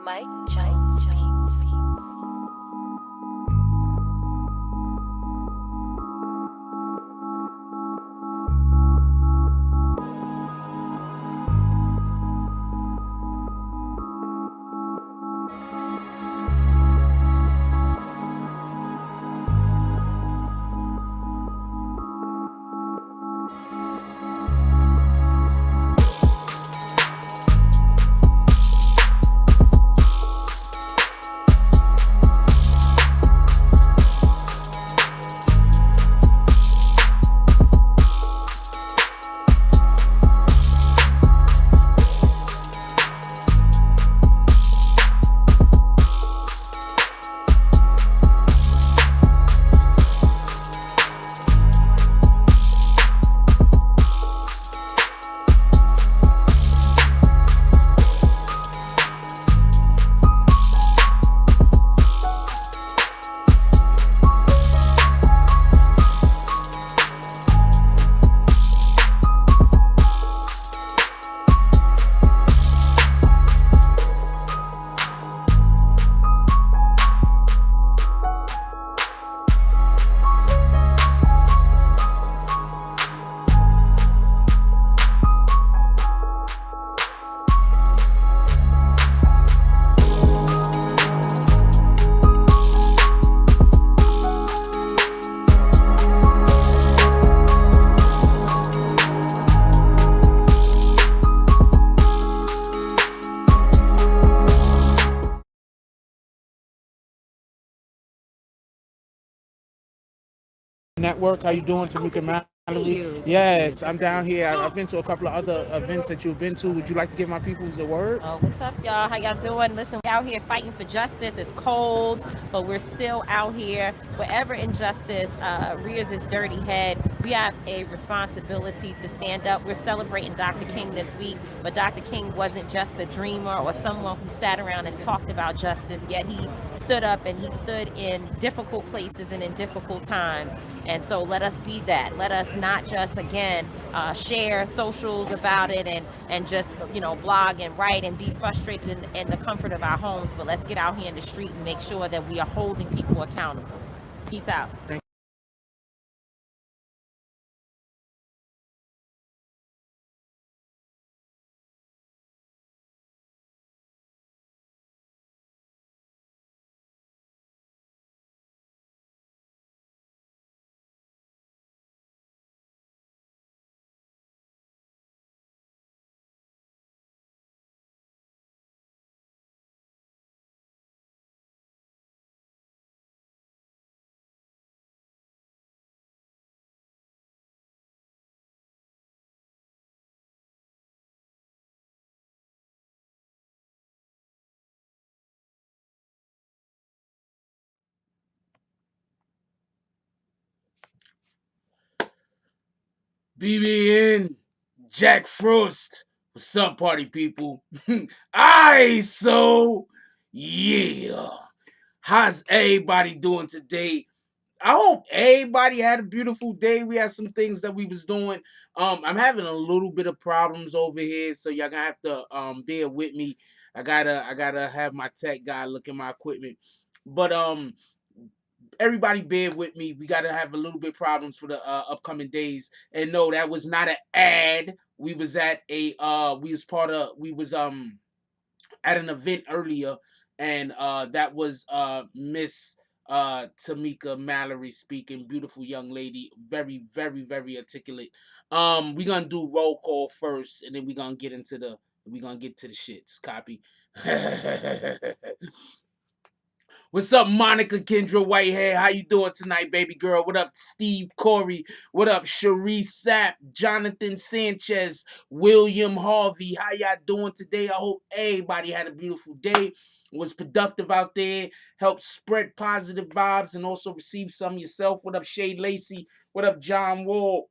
Mike Jones Beats. Network. How you doing, Oh, Tameka good to see Mallory? you. Good to see you. Yes, Good I'm to see down you. here. I've been to a couple of other events that you've been to. Would you like to give my people the word? Oh, what's up, y'all? How y'all doing? Listen, we out here fighting for justice. It's cold, but we're still out here. Wherever injustice rears its dirty head, we have a responsibility to stand up. We're celebrating Dr. King this week, but Dr. King wasn't just a dreamer or someone who sat around and talked about justice, yet he stood up and he stood in difficult places and in difficult times. And so let us be that. Let us not just, again, share socials about it and just, blog and write and be frustrated in the comfort of our homes, but let's get out here in the street and make sure that we are holding people accountable. Peace out. Thank BBN, Jack Frost. What's up, party people? Yeah. How's everybody doing today? I hope everybody had a beautiful day. We had some things that we was doing. I'm having a little bit of problems over here, so y'all gonna have to bear with me. I gotta have my tech guy look at my equipment. But everybody bear with me. We gotta have a little bit problems for the upcoming days. And no, that was not an ad. We was at a we was at an event earlier, and that was Miss Tameka Mallory speaking. Beautiful young lady, very, very, very articulate. We're gonna do roll call first, and then we're gonna get to the shits. Copy. What's up, Monica Kendra Whitehead? How you doing tonight, baby girl? What up, Steve Corey? What up, Cherie Sapp, Jonathan Sanchez, William Harvey? How y'all doing today? I hope everybody had a beautiful day, was productive out there, helped spread positive vibes, and also receive some yourself. What up, Shay Lacey? What up, John Wall?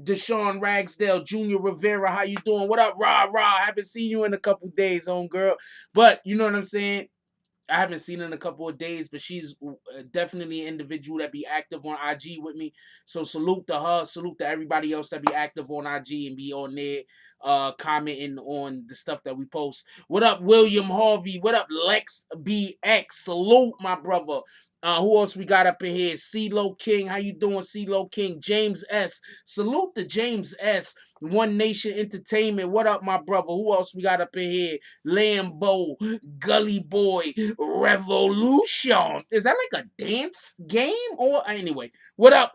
Deshaun Ragsdale, Junior Rivera, how you doing? What up, Rah Rah? Haven't seen you in a couple days, homegirl. But you know what I'm saying? I haven't seen her in a couple of days, but she's definitely an individual that be active on IG with me. So salute to her, salute to everybody else that be active on IG and be on there commenting on the stuff that we post. What up, William Harvey? What up, Lex BX? Salute, my brother. Who else we got up in here? CeeLo King. How you doing, CeeLo King? James S. Salute to James S. One Nation Entertainment. What up, my brother? Who else we got up in here? Lambo, Gully Boy, Revolution. Is that like a dance game? Or anyway, what up?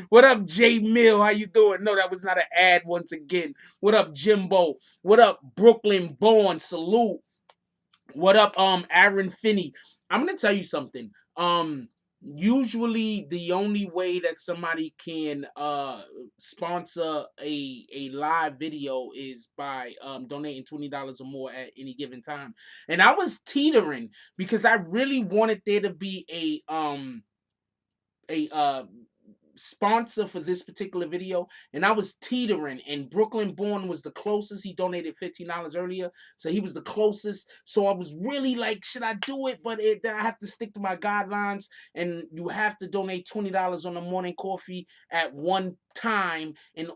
What up, J Mill? How you doing? No, that was not an ad once again. What up, Jimbo? What up, Brooklyn Born? Salute. What up, Aaron Finney? I'm gonna tell you something. Usually the only way that somebody can sponsor a live video is by donating $20 or more at any given time. And I was teetering because I really wanted there to be a sponsor for this particular video, and I was teetering, and Brooklyn Born was the closest. He donated $15 earlier, so he was the closest. So I was really like, should I do it? But then I have to stick to my guidelines, and you have to donate $20 on the morning coffee at one time in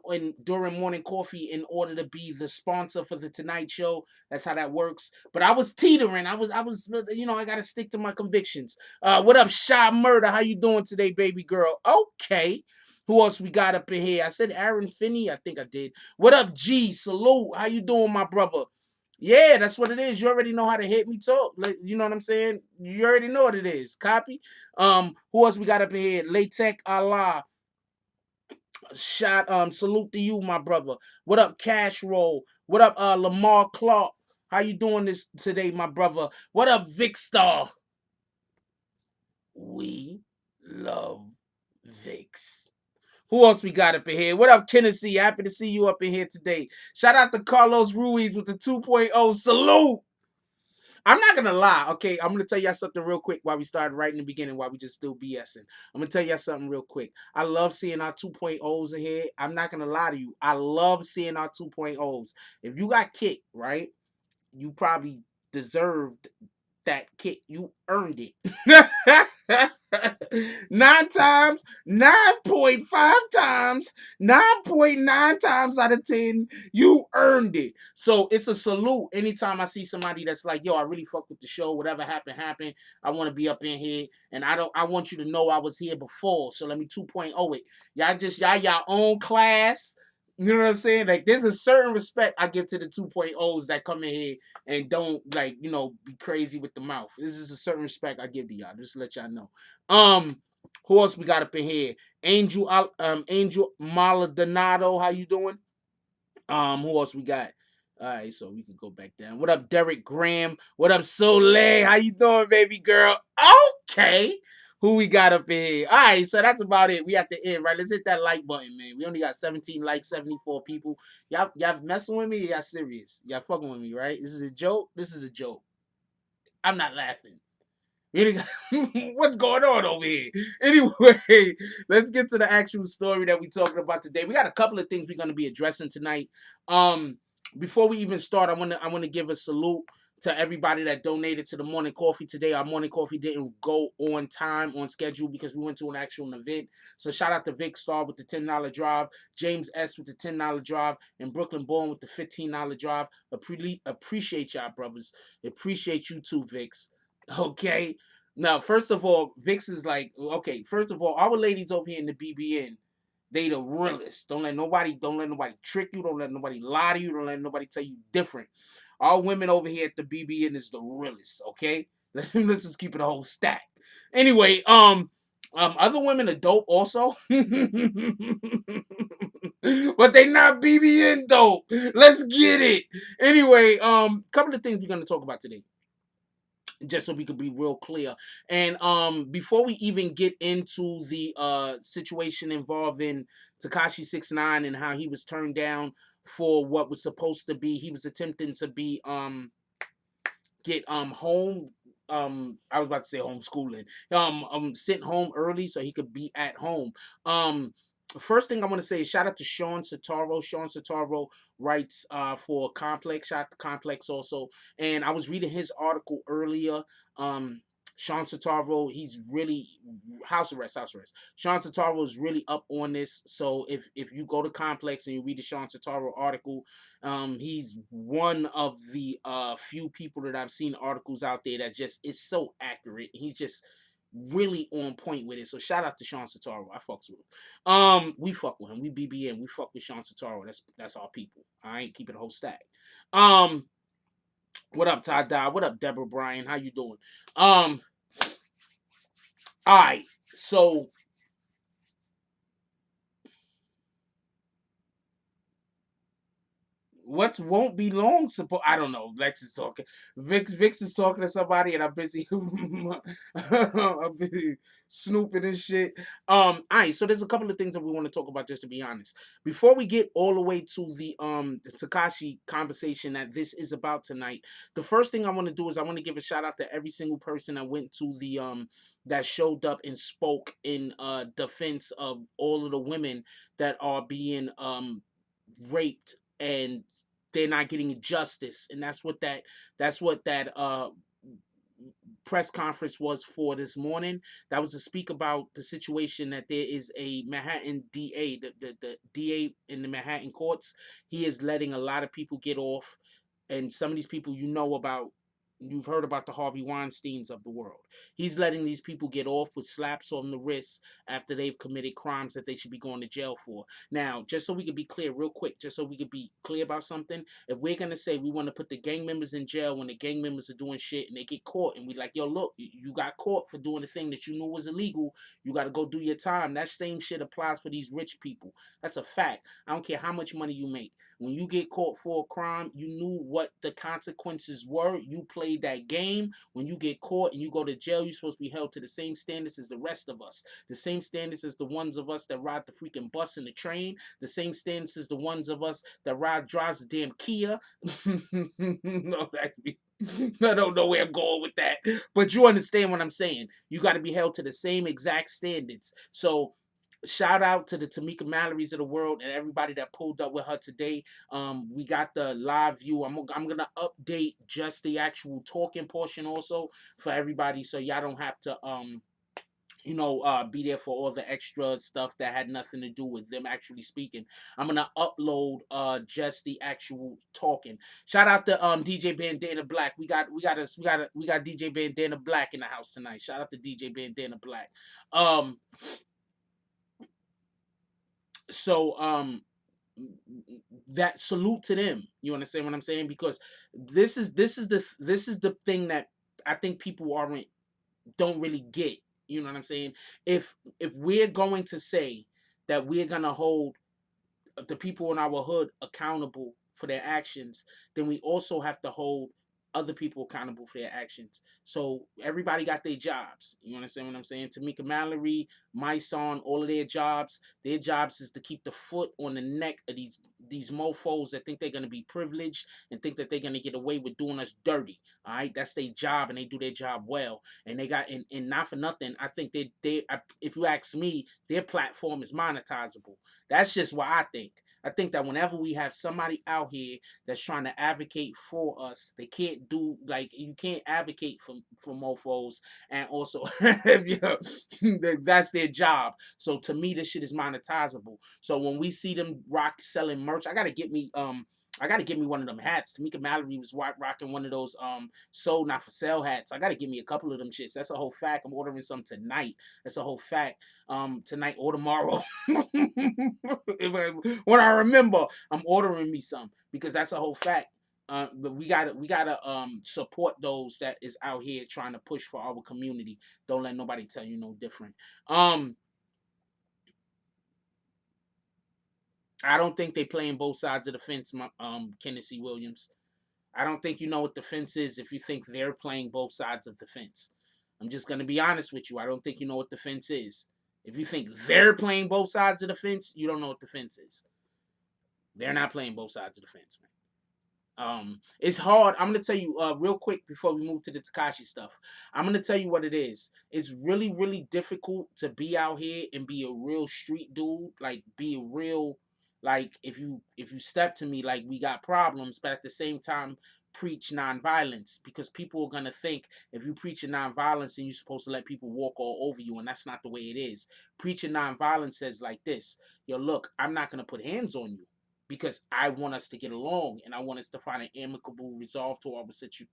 during morning coffee in order to be the sponsor for the Tonight Show. That's how that works. But I was teetering. I was I gotta stick to my convictions. What up, Shy Murder? How you doing today, baby girl? Okay. Who else we got up in here? I said Aaron Finney. I think I did. What up, G? Salute. How you doing, my brother? Yeah, that's what it is. You already know how to hit me talk. Like, you know what I'm saying? You already know what it is. Copy. Who else we got up in here? Latex Allah. Salute to you, my brother. What up, Cash Roll? What up, Lamar Clark? How you doing this today, my brother? What up, Vic Star? We love Vix. Who else we got up in here? What up, Tennessee? Happy to see you up in here today. Shout out to Carlos Ruiz with the 2.0 salute. I'm not gonna lie, okay? I'm gonna tell y'all something real quick while we started right in the beginning, while we just still BSing. I'm gonna tell y'all something real quick. I love seeing our 2.0s in here. I'm not gonna lie to you. I love seeing our 2.0s. If you got kicked, right? You probably deserved that kick. You earned it. 9 times, 9.5 times, 9.9 times out of 10, you earned it. So it's a salute anytime I see somebody that's like, yo, I really fuck with the show. Whatever happened, happened. I want to be up in here. And I want you to know I was here before. So let me 2.0 it. Y'all own class. You know what I'm saying? Like, there's a certain respect I give to the 2.0s that come in here and don't, like, be crazy with the mouth. This is a certain respect I give to y'all. Just to let y'all know. Who else we got up in here? Angel Maldonado. How you doing? Who else we got? All right, so we can go back down. What up, Derek Graham? What up, Soleil? How you doing, baby girl? Okay. Who we got up in here? All right, so that's about it. We at the end, right? Let's hit that like button, man. We only got 17 likes, 74 people. Y'all messing with me? Y'all serious? Y'all fucking with me, right? This is a joke. This is a joke. I'm not laughing. What's going on over here? Anyway, let's get to the actual story that we're talking about today. We got a couple of things we're going to be addressing tonight. Before we even start, I want to give a salute to everybody that donated to the morning coffee today. Our morning coffee didn't go on time, on schedule, because we went to an actual event. So shout out to Vic Star with the $10 drive, James S with the $10 drive, and Brooklyn Born with the $15 drive. Appreciate y'all, brothers. Appreciate you too, Vix. Okay. Now, first of all, Vix is like, okay, first of all, our ladies over here in the BBN, they the realest. Don't let nobody trick you. Don't let nobody lie to you. Don't let nobody tell you different. Our women over here at the BBN is the realest, okay? Let's just keep it a whole stack. Anyway, other women are dope also. But they not BBN dope. Let's get it. Anyway, couple of things we're gonna talk about today, just so we could be real clear. And before we even get into the situation involving Tekashi 6ix9ine and how he was turned down for what was supposed to be, he was attempting to be get home, I was about to say homeschooling, sent home early so he could be at home. First thing I want to say is shout out to Sean Sataro. Sean Sataro writes for Complex. Shout out to Complex also. And I was reading his article earlier. Sean Sataro, he's really house arrest, house arrest. Sean Sataro is really up on this. So if you go to Complex and you read the Sean Sataro article, he's one of the few people that I've seen articles out there that just is so accurate. He's just really on point with it. So shout out to Sean Sataro. I fucks with him. We fuck with him. We BBN. We fuck with Sean Sataro. That's our people. I ain't keeping the whole stack. Um, what up, Todd Dodd? What up, Deborah Bryan? How you doing? All right. So what won't be long? I don't know. Lex is talking. Vix is talking to somebody, and I'm busy. I'm busy snooping and shit. All right. So there's a couple of things that we want to talk about, just to be honest. Before we get all the way to the Tekashi conversation that this is about tonight, the first thing I want to do is I want to give a shout out to every single person that went to the that showed up and spoke in defense of all of the women that are being raped and they're not getting justice, and that's what that press conference was for this morning. That was to speak about the situation that there is a Manhattan DA, the DA in the Manhattan courts. He is letting a lot of people get off, and some of these people you know about. You've heard about the Harvey Weinsteins of the world. He's letting these people get off with slaps on the wrists after they've committed crimes that they should be going to jail for. Now, just so we could be clear, real quick, just so we could be clear about something, if we're gonna say we want to put the gang members in jail when the gang members are doing shit and they get caught, and we like, yo, look, you got caught for doing the thing that you knew was illegal, you got to go do your time. That same shit applies for these rich people. That's a fact. I don't care how much money you make. When you get caught for a crime, you knew what the consequences were. You played that game. When you get caught and you go to jail, you're supposed to be held to the same standards as the rest of us. The same standards as the ones of us that ride the freaking bus and the train. The same standards as the ones of us that drives the damn Kia. No, I don't know where I'm going with that. But you understand what I'm saying. You got to be held to the same exact standards. So shout out to the Tameka Mallorys of the world and everybody that pulled up with her today. We got the live view. I'm gonna update just the actual talking portion also for everybody, so y'all don't have to be there for all the extra stuff that had nothing to do with them actually speaking. I'm gonna upload just the actual talking. Shout out to DJ Bandana Black. We got DJ Bandana Black in the house tonight. Shout out to DJ Bandana Black. Um so that salute to them. You understand what I'm saying? Because this is the thing that I think people don't really get. You know what I'm saying? If we're going to say that we're gonna hold the people in our hood accountable for their actions, then we also have to hold other people accountable for their actions. So everybody got their jobs. You understand what I'm saying? Tameka Mallory, my son, all of their jobs is to keep the foot on the neck of these mofos that think they're gonna be privileged and think that they're gonna get away with doing us dirty. All right, that's their job, and they do their job well. And they got and not for nothing. I think if you ask me, their platform is monetizable. That's just what I think. I think that whenever we have somebody out here that's trying to advocate for us, they can't do like you can't advocate for mofos and also that's their job. So to me, this shit is monetizable. So when we see them selling merch, I gotta get me one of them hats. Tameka Mallory was rocking one of those sold not for sale hats. I gotta get me a couple of them shits. That's a whole fact. I'm ordering some tonight. That's a whole fact. Tonight or tomorrow. When I remember, I'm ordering me some because that's a whole fact. But we gotta support those that is out here trying to push for our community. Don't let nobody tell you no different. I don't think they playing both sides of the fence, Kennedy Williams. I don't think you know what the fence is if you think they're playing both sides of the fence. I'm just gonna be honest with you. I don't think you know what the fence is. If you think they're playing both sides of the fence, you don't know what the fence is. They're not playing both sides of the fence, man. It's hard. I'm gonna tell you real quick before we move to the Tekashi stuff. I'm gonna tell you what it is. It's really, really difficult to be out here and be a real street dude. Like be a real, like if you step to me, like we got problems, but at the same time preach nonviolence, because people are gonna think if you preach nonviolence and you're supposed to let people walk all over you, and that's not the way it is. Preaching nonviolence says like this: yo, look, I'm not gonna put hands on you, because I want us to get along and I want us to find an amicable resolve to our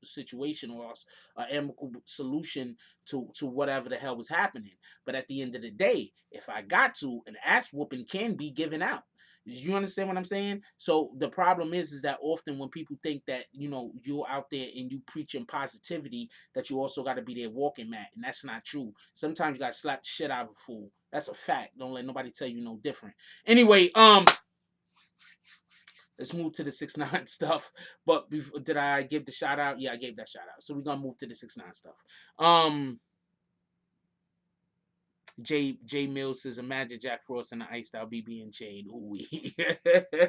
situation, or an amicable solution to whatever the hell was happening. But at the end of the day, if I got to, an ass whooping can be given out. You understand what I'm saying? So the problem is that often when people think that, you're out there and you preaching positivity, that you also got to be their walking mat, and that's not true. Sometimes you got to slap the shit out of a fool. That's a fact. Don't let nobody tell you no different. Anyway, let's move to the 6ix9ine stuff. But did I give the shout out? Yeah, I gave that shout out. So we're gonna move to the 6ix9ine stuff. J Mills says, imagine Jack Frost and the iced out BB and chain. Ooh,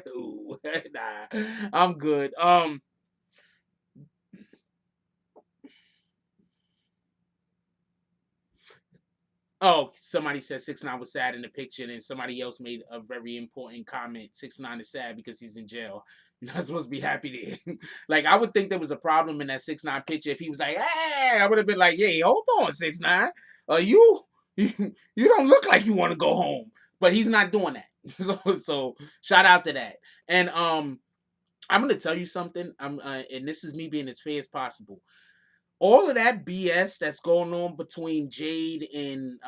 ooh, nah, I'm good. Oh, somebody said 6ix9ine was sad in the picture, and somebody else made a very important comment. 6ix9ine is sad because he's in jail. You're not supposed to be happy there. Like, I would think there was a problem in that 6ix9ine picture. If he was like, hey, I would have been like, hey, hold on, 6ix9ine. You don't look like you want to go home. But he's not doing that. So shout out to that. And I'm gonna tell you something. And this is me being as fair as possible. All of that BS that's going on between Jade and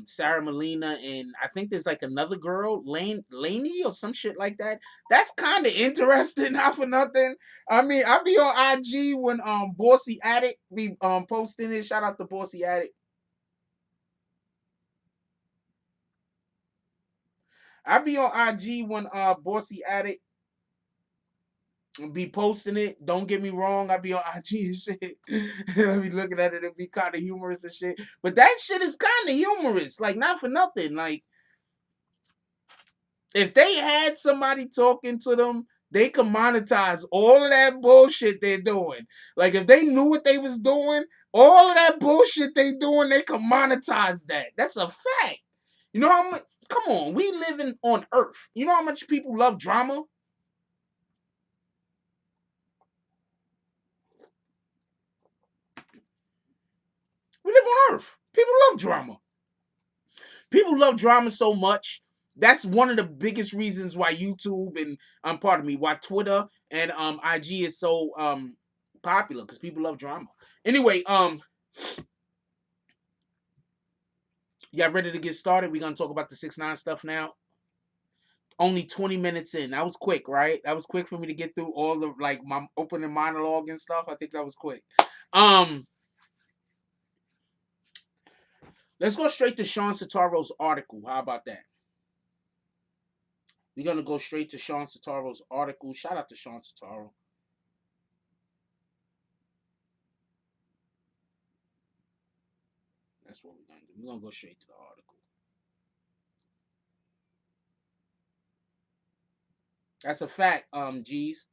Sarah Molina, and I think there's like another girl, Laney or some shit like that. That's kind of interesting, not for nothing. I mean, I be on IG when Bossy Addict be posting it. Shout out to Bossy Addict. I be on IG when Bossy Addict be posting it. Don't get me wrong, I be on IG and shit. And I be looking at it and be kind of humorous and shit. But that shit is kind of humorous. Like, not for nothing. Like, if they had somebody talking to them, they could monetize all of that bullshit they're doing. Like, if they knew what they was doing, all of that bullshit they doing, they could monetize that. That's a fact. You know how much? Come on, we living on Earth. You know how much people love drama? We live on Earth. People love drama. People love drama so much. That's one of the biggest reasons why YouTube and pardon me, why Twitter and IG is so popular, because people love drama. Anyway, y'all ready to get started? We're gonna talk about the 6ix9ine stuff now. Only 20 minutes in. That was quick, right? That was quick for me to get through all of like my opening monologue and stuff. I think that was quick. Let's go straight to Sean Sataro's article. How about that? We're gonna go straight to Sean Sataro's article. Shout out to Sean Sataro. That's what we're gonna do. We're gonna go straight to the article. That's a fact, G's.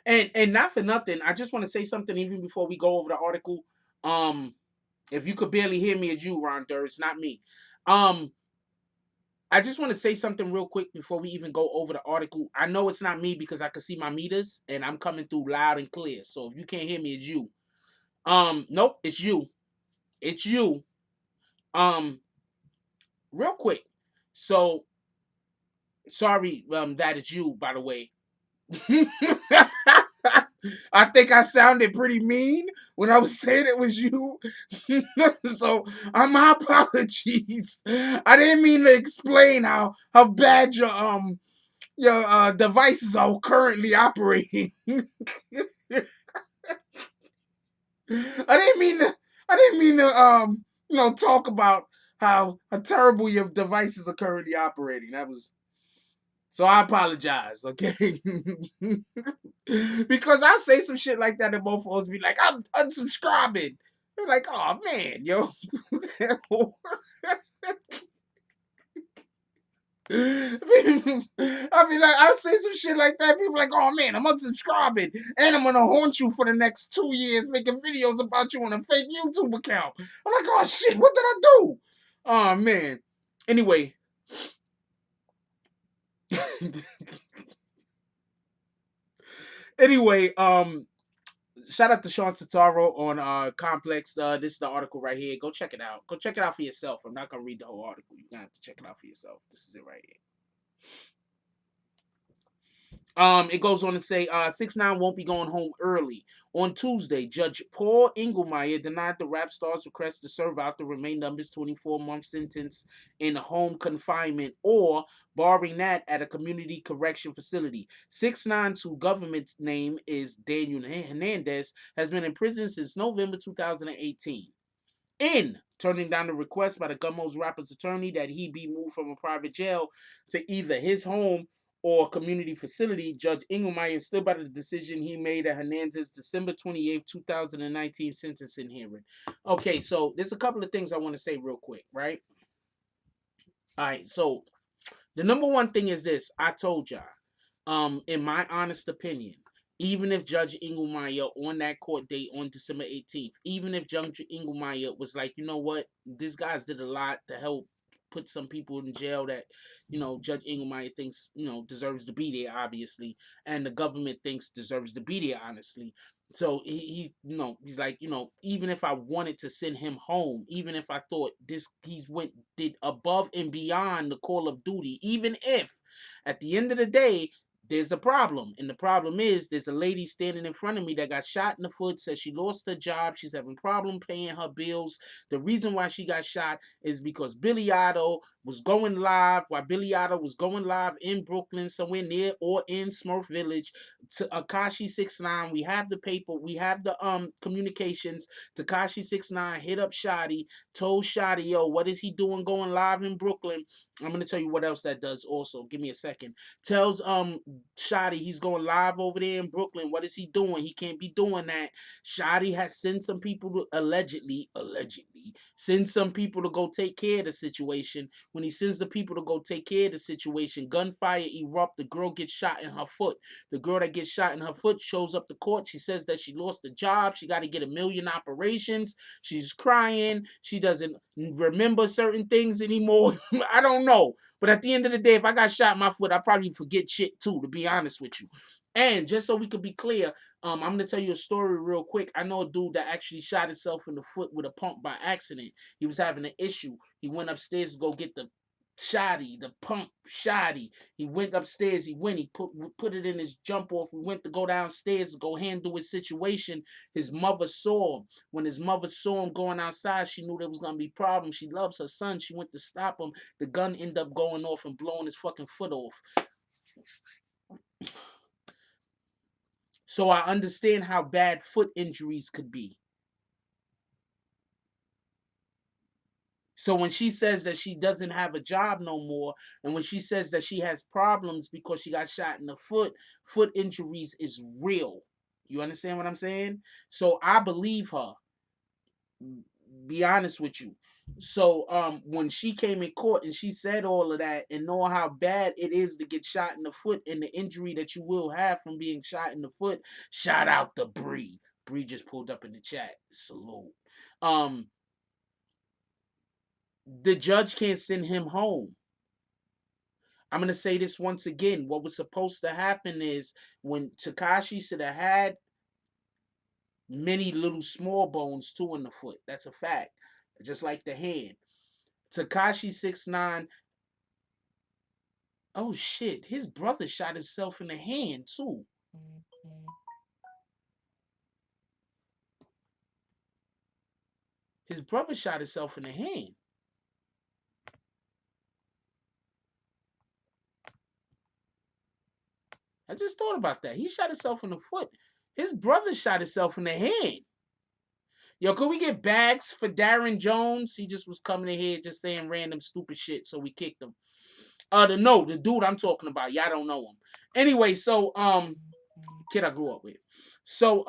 And not for nothing, I just want to say something even before we go over the article. If you could barely hear me, it's you, Ron Durr. It's not me. I just want to say something real quick before we even go over the article. I know it's not me because I can see my meters and I'm coming through loud and clear. So if you can't hear me, it's you. Nope, it's you. It's you. Um, Real quick. So sorry, that is you, by the way. I think I sounded pretty mean when I was saying it was you. So my apologies. I didn't mean to explain how bad your devices are currently operating. I didn't mean to talk about how terrible your devices are currently operating. That was, so I apologize, okay? Because I'll say some shit like that and both of us be like, I'm unsubscribing. They're like, oh man, yo. I mean, like, I'll say some shit like that. People like, oh man, I'm unsubscribing, and I'm gonna haunt you for the next 2 years, making videos about you on a fake YouTube account. I'm like, oh shit, what did I do? Oh man. Anyway. Anyway, shout out to Sean Totaro on Complex. This is the article right here. Go check it out. Go check it out for yourself. I'm not gonna read the whole article. You're gonna have to check it out for yourself. This is it right here. It goes on to say, 6ix9ine won't be going home early. On Tuesday, Judge Paul Engelmeyer denied the rap star's request to serve out the remainder of his 24-month sentence in home confinement, or barring that at a community correction facility. 6ix9ine's, whose government's name is Daniel Hernandez, has been in prison since November 2018. In turning down the request by the Gummo's rapper's attorney that he be moved from a private jail to either his home or community facility, Judge Engelmeyer stood by the decision he made at Hernandez's December 28th, 2019 sentencing hearing. Okay, so there's a couple of things I want to say real quick, right? All right, so the number one thing is this. I told y'all, in my honest opinion, even if Judge Engelmeyer on that court date on December 18th, even if Judge Engelmeyer was like, you know what, these guys did a lot to help put some people in jail that, Judge Engelmeyer thinks, deserves to be there, obviously, and the government thinks deserves to be there, honestly. So he's like, even if I wanted to send him home, even if I thought did above and beyond the call of duty, even if at the end of the day, there's a problem. And the problem is there's a lady standing in front of me that got shot in the foot, says she lost her job. She's having problem paying her bills. The reason why she got shot is because Billy Otto was going live, in Brooklyn, somewhere near or in Smurf Village, to Tekashi 6ix9ine. We have the paper, we have the communications. Tekashi 6ix9ine hit up Shotty, told Shotty, yo, what is he doing going live in Brooklyn? I'm gonna tell you what else that does also. Give me a second. Tells Shotty he's going live over there in Brooklyn. What is he doing? He can't be doing that. Shotty has sent some people to allegedly send some people to go take care of the situation. When he sends the people to go take care of the situation, gunfire erupt. The girl gets shot in her foot. The girl that gets shot in her foot shows up to court. She says that she lost the job. She got to get 1 million operations. She's crying. She doesn't remember certain things anymore. I don't know. But at the end of the day, if I got shot in my foot, I probably forget shit too, to be honest with you. And just so we could be clear, I'm going to tell you a story real quick. I know a dude that actually shot himself in the foot with a pump by accident. He was having an issue. He went upstairs to go get the pump shoddy. He went upstairs. He put it in his jump off. We went to go downstairs to go handle his situation. His mother saw him. When his mother saw him going outside, she knew there was going to be problems. She loves her son. She went to stop him. The gun ended up going off and blowing his fucking foot off. So I understand how bad foot injuries could be. So when she says that she doesn't have a job no more, and when she says that she has problems because she got shot in the foot, foot injuries is real. You understand what I'm saying? So I believe her. Be honest with you. So when she came in court and she said all of that and know how bad it is to get shot in the foot and the injury that you will have from being shot in the foot, shout out to Bree. Bree just pulled up in the chat. Salute. The judge can't send him home. I'm going to say this once again. What was supposed to happen is when Tekashi should have had many little small bones too in the foot. That's a fact. Just like the hand. Tekashi 6ix9ine. Oh shit. His brother shot himself in the hand too. His brother shot himself in the hand. I just thought about that. He shot himself in the foot. His brother shot himself in the hand. Yo, could we get bags for Darren Jones? He just was coming in here just saying random stupid shit, so we kicked him. The dude I'm talking about. Y'all don't know him. Anyway, so kid I grew up with. So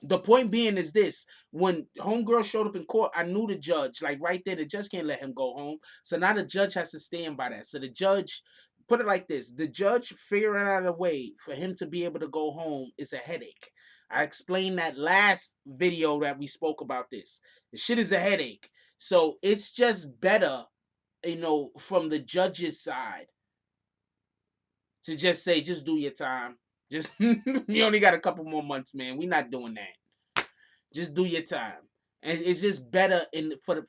The point being is this: when homegirl showed up in court, I knew the judge. Like right there, the judge can't let him go home. So now the judge has to stand by that. So the judge, put it like this: the judge figuring out a way for him to be able to go home is a headache. I explained that last video that we spoke about this. The shit is a headache. So it's just better, from the judge's side to just say, just do your time. Just you only got a couple more months, man. We're not doing that. Just do your time, and it's just better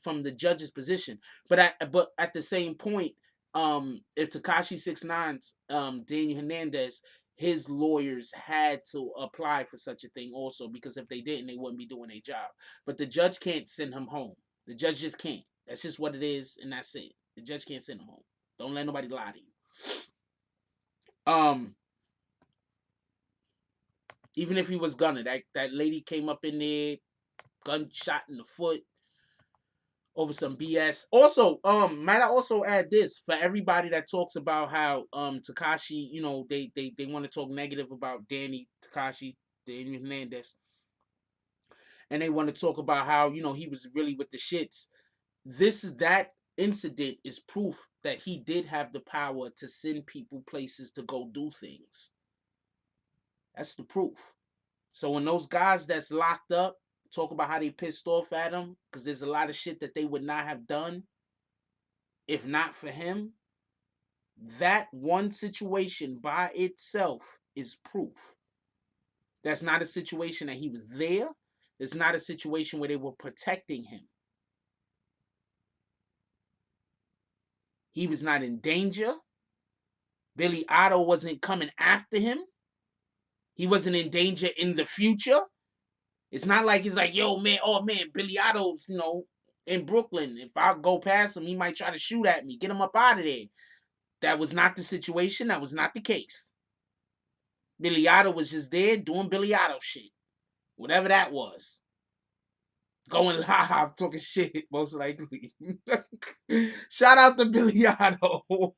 from the judge's position. But at the same point, if Tekashi 6ix9ine's Daniel Hernandez, his lawyers had to apply for such a thing also, because if they didn't, they wouldn't be doing their job. But the judge can't send him home. The judge just can't. That's just what it is, and that's it. The judge can't send him home. Don't let nobody lie to you. Even if he was gunner, that lady came up in there, gunshot in the foot over some BS. Also, might I also add this for everybody that talks about how Tekashi, they want to talk negative about Tekashi, Daniel Hernandez, and they want to talk about how he was really with the shits. That incident is proof that he did have the power to send people places to go do things. That's the proof. So when those guys that's locked up talk about how they pissed off at him, because there's a lot of shit that they would not have done if not for him, that one situation by itself is proof. That's not a situation that he was there. It's not a situation where they were protecting him. He was not in danger. Billy Otto wasn't coming after him. He wasn't in danger in the future. It's not like he's like, yo, man, oh, man, Billy Otto's, in Brooklyn. If I go past him, he might try to shoot at me. Get him up out of there. That was not the situation. That was not the case. Billy Otto was just there doing Billy Otto shit. Whatever that was. Going live, talking shit, most likely. Shout out to Billy Otto.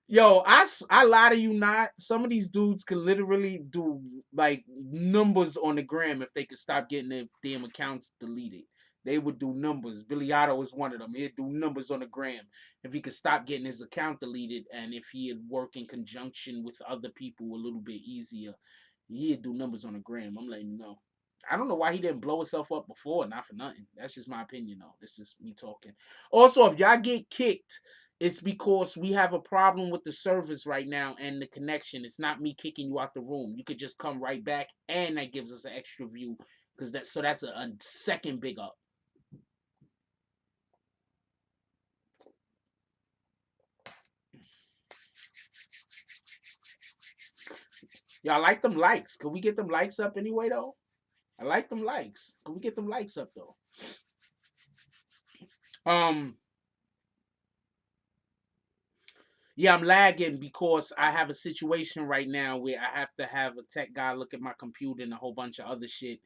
Yo, I lie to you not. Some of these dudes can literally do like numbers on the gram if they could stop getting their damn accounts deleted. They would do numbers. Billy Otto is one of them. He'd do numbers on the gram if he could stop getting his account deleted, and if he had work in conjunction with other people a little bit easier, he'd do numbers on the gram. I'm letting you know. I don't know why he didn't blow himself up before, not for nothing. That's just my opinion, though. That's just me talking. Also, if y'all get kicked, it's because we have a problem with the service right now and the connection. It's not me kicking you out the room. You could just come right back, and that gives us an extra view, because that's a second big up. Y'all like them likes? Could we get them likes up anyway, though? I like them likes. Could we get them likes up, though? Yeah, I'm lagging because I have a situation right now where I have to have a tech guy look at my computer and a whole bunch of other shit,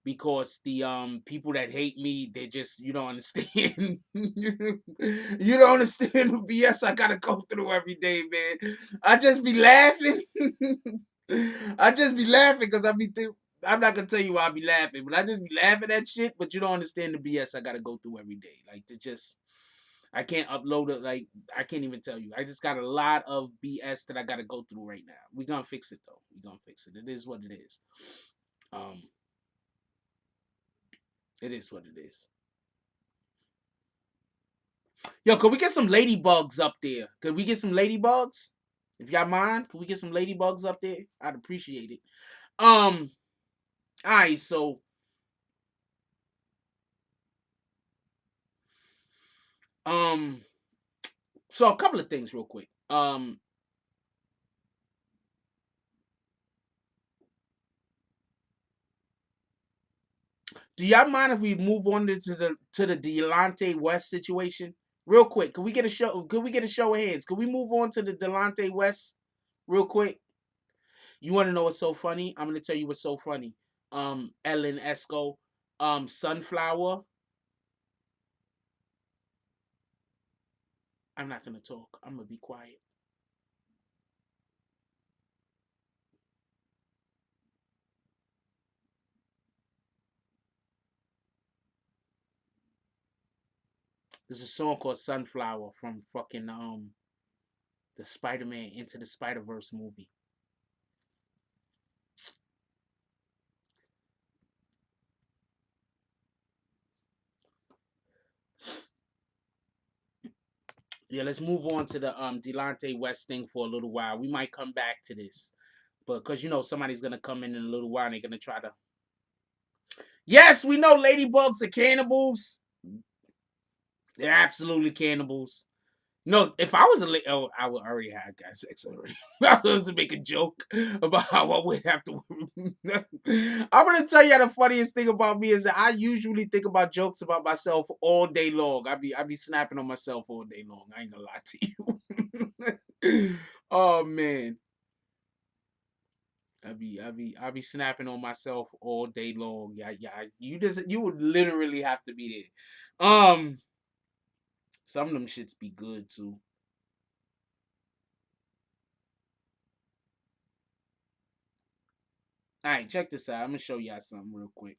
because the people that hate me, they just, you don't understand. You don't understand the BS I gotta go through every day, man. I just be laughing. I just be laughing because I'm not gonna tell you why I be laughing, but I just be laughing at shit. But you don't understand the BS I gotta go through every day. Like, to just, I can't upload it. Like, I can't even tell you. I just got a lot of BS that I got to go through right now. We gonna fix it, though. We gonna fix it. It is what it is. It is what it is. Yo, could we get some ladybugs up there? Could we get some ladybugs? If y'all mind, could we get some ladybugs up there? I'd appreciate it. All right, so so a couple of things real quick. Do y'all mind if we move on to the Delonte West situation real quick? Could we get a show? Could we get a show of hands? Could we move on to the Delonte West real quick? You want to know what's so funny? I'm gonna tell you what's so funny. Ellen Esco, Sunflower. I'm not gonna talk. I'm gonna be quiet. There's a song called Sunflower from fucking the Spider-Man Into the Spider-Verse movie. Yeah, let's move on to the Delonte West thing for a little while. We might come back to this, but because you know somebody's gonna come in a little while and they're gonna try to. Yes, we know ladybugs are cannibals. They're absolutely cannibals. No, if I was a oh, I would already have got sex already. I was to make a joke about how I would have to. I'm gonna tell you the funniest thing about me is that I usually think about jokes about myself all day long. I be snapping on myself all day long. I ain't gonna lie to you. Oh man, I be snapping on myself all day long. Yeah, yeah. You would literally have to be there. Some of them shits be good too. All right, check this out. I'm gonna show y'all something real quick.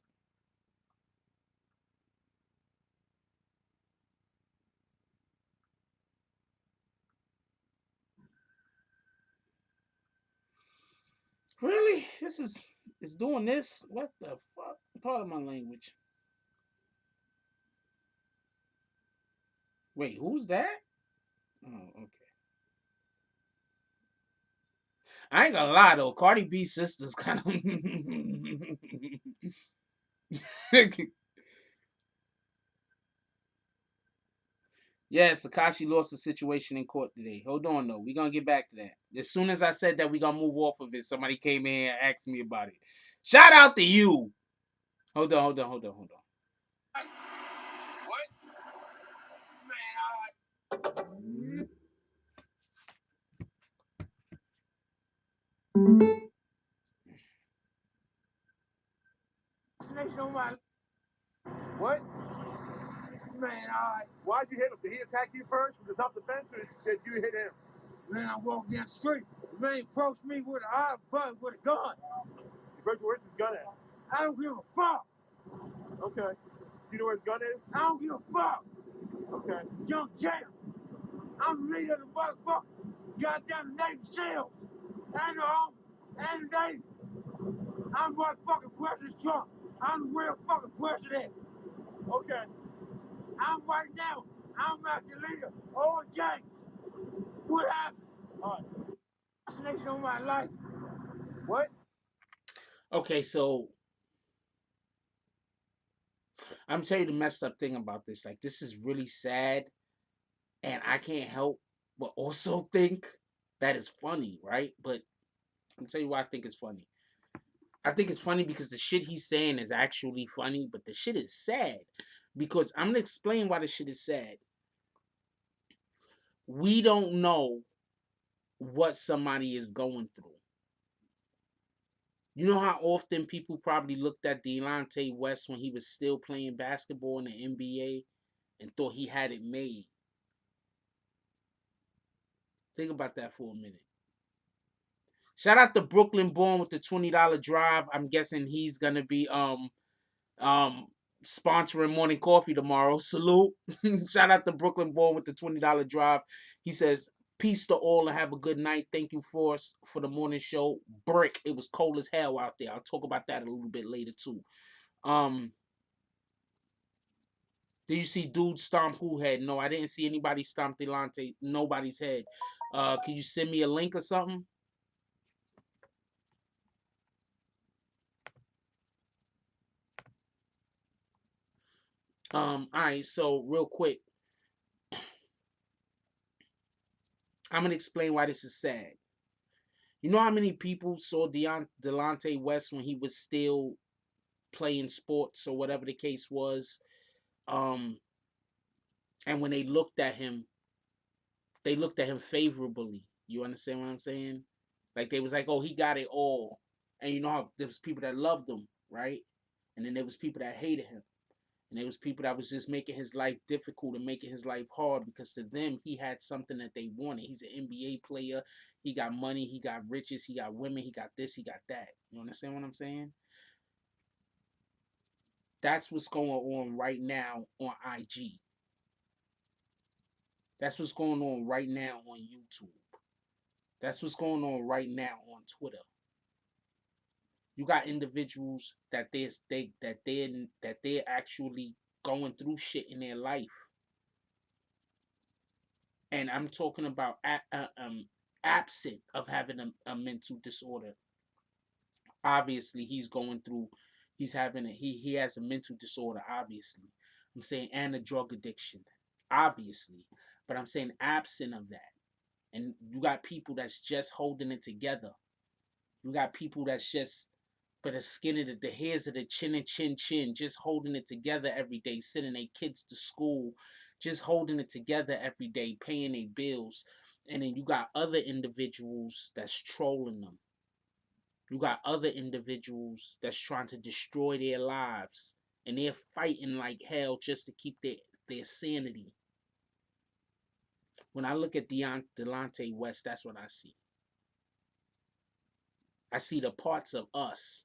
Really? This is doing this? What the fuck? Part of my language. Wait, who's that? Oh, okay. I ain't gonna lie though. Cardi B's sister's kind of. Yes, Tekashi lost the situation in court today. Hold on though. We're gonna get back to that. As soon as I said that we're gonna move off of it, somebody came in and asked me about it. Shout out to you. Hold on. What? Man, what? Man, why'd you hit him? Did he attack you first with self-defense, or did you hit him? Man, I walked down the street. The man approached me with with a gun. Where's his gun at? I don't give a fuck. Okay. Do you know where his gun is? I don't give a fuck. Okay. Young Jam. I'm the leader of the motherfucker. Goddamn Navy SEALs. And the Army. And the Navy. I'm motherfucking President Trump. I'm the real fucking president. Okay. I'm right now. I'm not the leader. Oh, Jay. What happened? All right. Assassination on my life. What? Okay, so I'm telling you the messed up thing about this. Like, this is really sad, and I can't help but also think that it's funny, right? But I'm tell you why I think it's funny. I think it's funny because the shit he's saying is actually funny, but the shit is sad. Because I'm gonna explain why the shit is sad. We don't know what somebody is going through. You know how often people probably looked at Delonte West when he was still playing basketball in the NBA and thought he had it made. Think about that for a minute. Shout out to Brooklyn Born with the $20 drive. I'm guessing he's gonna be um sponsoring morning coffee tomorrow. Salute. Shout out to Brooklyn Born with the $20 drive. He says, peace to all and have a good night. Thank you for the morning show. Brick. It was cold as hell out there. I'll talk about that a little bit later too. Um Did you see dude stomp who head? No, I didn't see anybody stomp Delonte, nobody's head. Can you send me a link or something? All right, so real quick, I'm gonna explain why this is sad. You know how many people saw Delonte West when he was still playing sports or whatever the case was, um, and when they looked at him favorably. You understand what I'm saying? Like they was like, "Oh, he got it all," and you know how there was people that loved him, right? And then there was people that hated him. And there was people that was just making his life difficult and making his life hard because to them he had something that they wanted. He's an NBA player. He got money. He got riches. He got women. He got this. He got that. You understand what I'm saying? That's what's going on right now on IG. That's what's going on right now on YouTube. That's what's going on right now on Twitter. You got individuals that they're actually going through shit in their life, and I'm talking about absent of having a mental disorder. Obviously, he's going through. He's having he has a mental disorder. Obviously, I'm saying, and a drug addiction. Obviously, but I'm saying absent of that, and you got people that's just holding it together. You got people that's just, but the skin of the hairs of the chin and chin, just holding it together every day, sending their kids to school, just holding it together every day, paying their bills. And then you got other individuals that's trolling them. You got other individuals that's trying to destroy their lives. And they're fighting like hell just to keep their sanity. When I look at Delonte West, that's what I see. I see the parts of us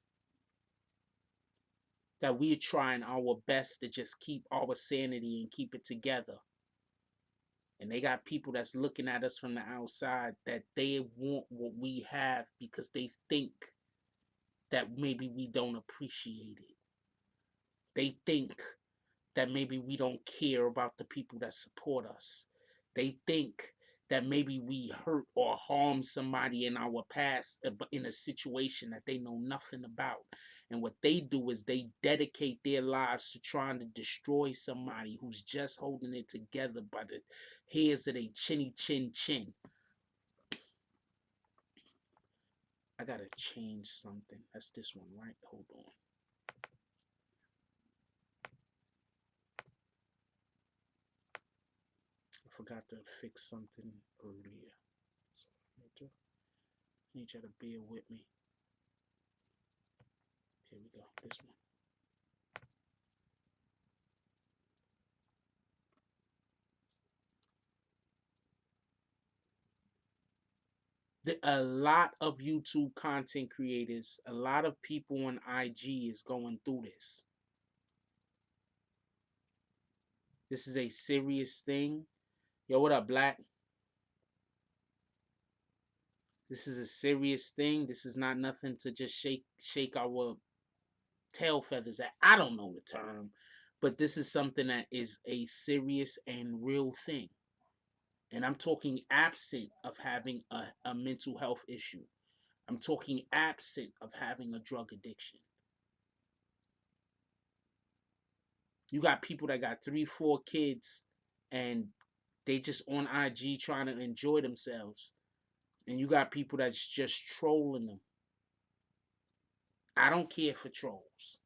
that we're trying our best to just keep our sanity and keep it together. And they got people that's looking at us from the outside that they want what we have because they think that maybe we don't appreciate it. They think that maybe we don't care about the people that support us. They think that maybe we hurt or harm somebody in our past in a situation that they know nothing about. And what they do is they dedicate their lives to trying to destroy somebody who's just holding it together by the hairs of their chinny chin. I gotta change something. That's this one, right? Hold on. I forgot to fix something earlier. So I need you to bear with me. Here we go. This one. A lot of YouTube content creators, a lot of people on IG is going through this. This is a serious thing. Yo, what up, Black? This is a serious thing. This is not nothing to just shake our tail feathers at. I don't know the term, but this is something that is a serious and real thing. And I'm talking absent of having a mental health issue. I'm talking absent of having a drug addiction. You got people that got 3, 4 kids and they just on IG trying to enjoy themselves. And you got people that's just trolling them. I don't care for trolls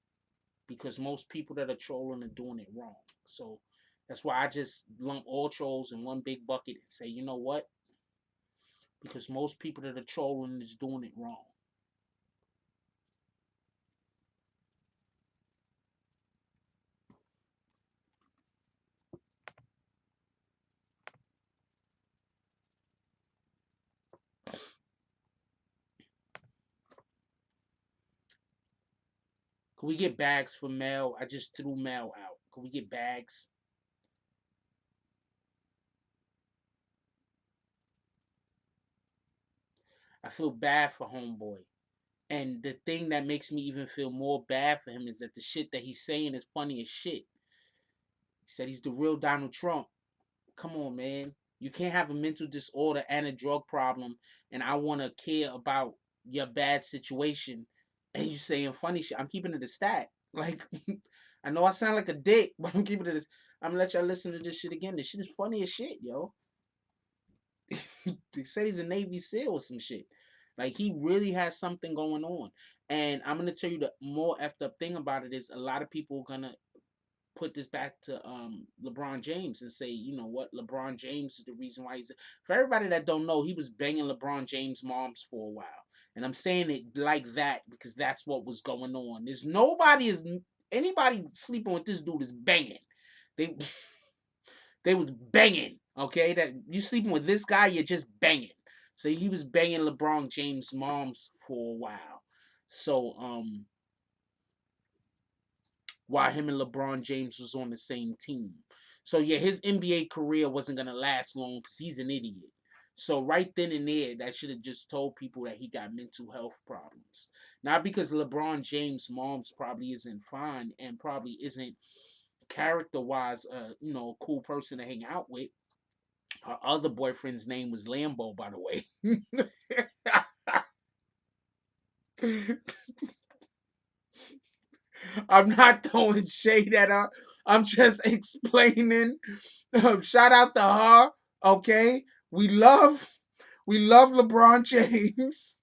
because most people that are trolling are doing it wrong. So that's why I just lump all trolls in one big bucket and say, you know what? Because most people that are trolling is doing it wrong. Can we get bags for mail? I just threw mail out. Can we get bags? I feel bad for Homeboy. And the thing that makes me even feel more bad for him is that the shit that he's saying is funny as shit. He said he's the real Donald Trump. Come on, man. You can't have a mental disorder and a drug problem, and I want to care about your bad situation, and you saying funny shit. I'm keeping it a stat. Like, I know I sound like a dick, but I'm keeping it. I'm gonna let y'all listen to this shit again. This shit is funny as shit, yo. They say he's a Navy SEAL or some shit. Like, he really has something going on. And I'm gonna tell you the more effed up thing about it is a lot of people are gonna put this back to LeBron James and say, you know what, LeBron James is the reason why he's. For everybody that don't know, he was banging LeBron James' moms for a while, and I'm saying it like that because that's what was going on. There's anybody sleeping with this dude is banging. They they was banging. Okay, that you sleeping with this guy, you're just banging. So he was banging LeBron James' moms for a while. So while him and LeBron James was on the same team. So yeah, his NBA career wasn't gonna last long because he's an idiot. So right then and there, that should have just told people that he got mental health problems. Not because LeBron James' mom's probably isn't fine and probably isn't character wise, a cool person to hang out with. Her other boyfriend's name was Lambo, by the way. I'm not throwing shade at her. I'm just explaining. Shout out to her. Okay, we love LeBron James,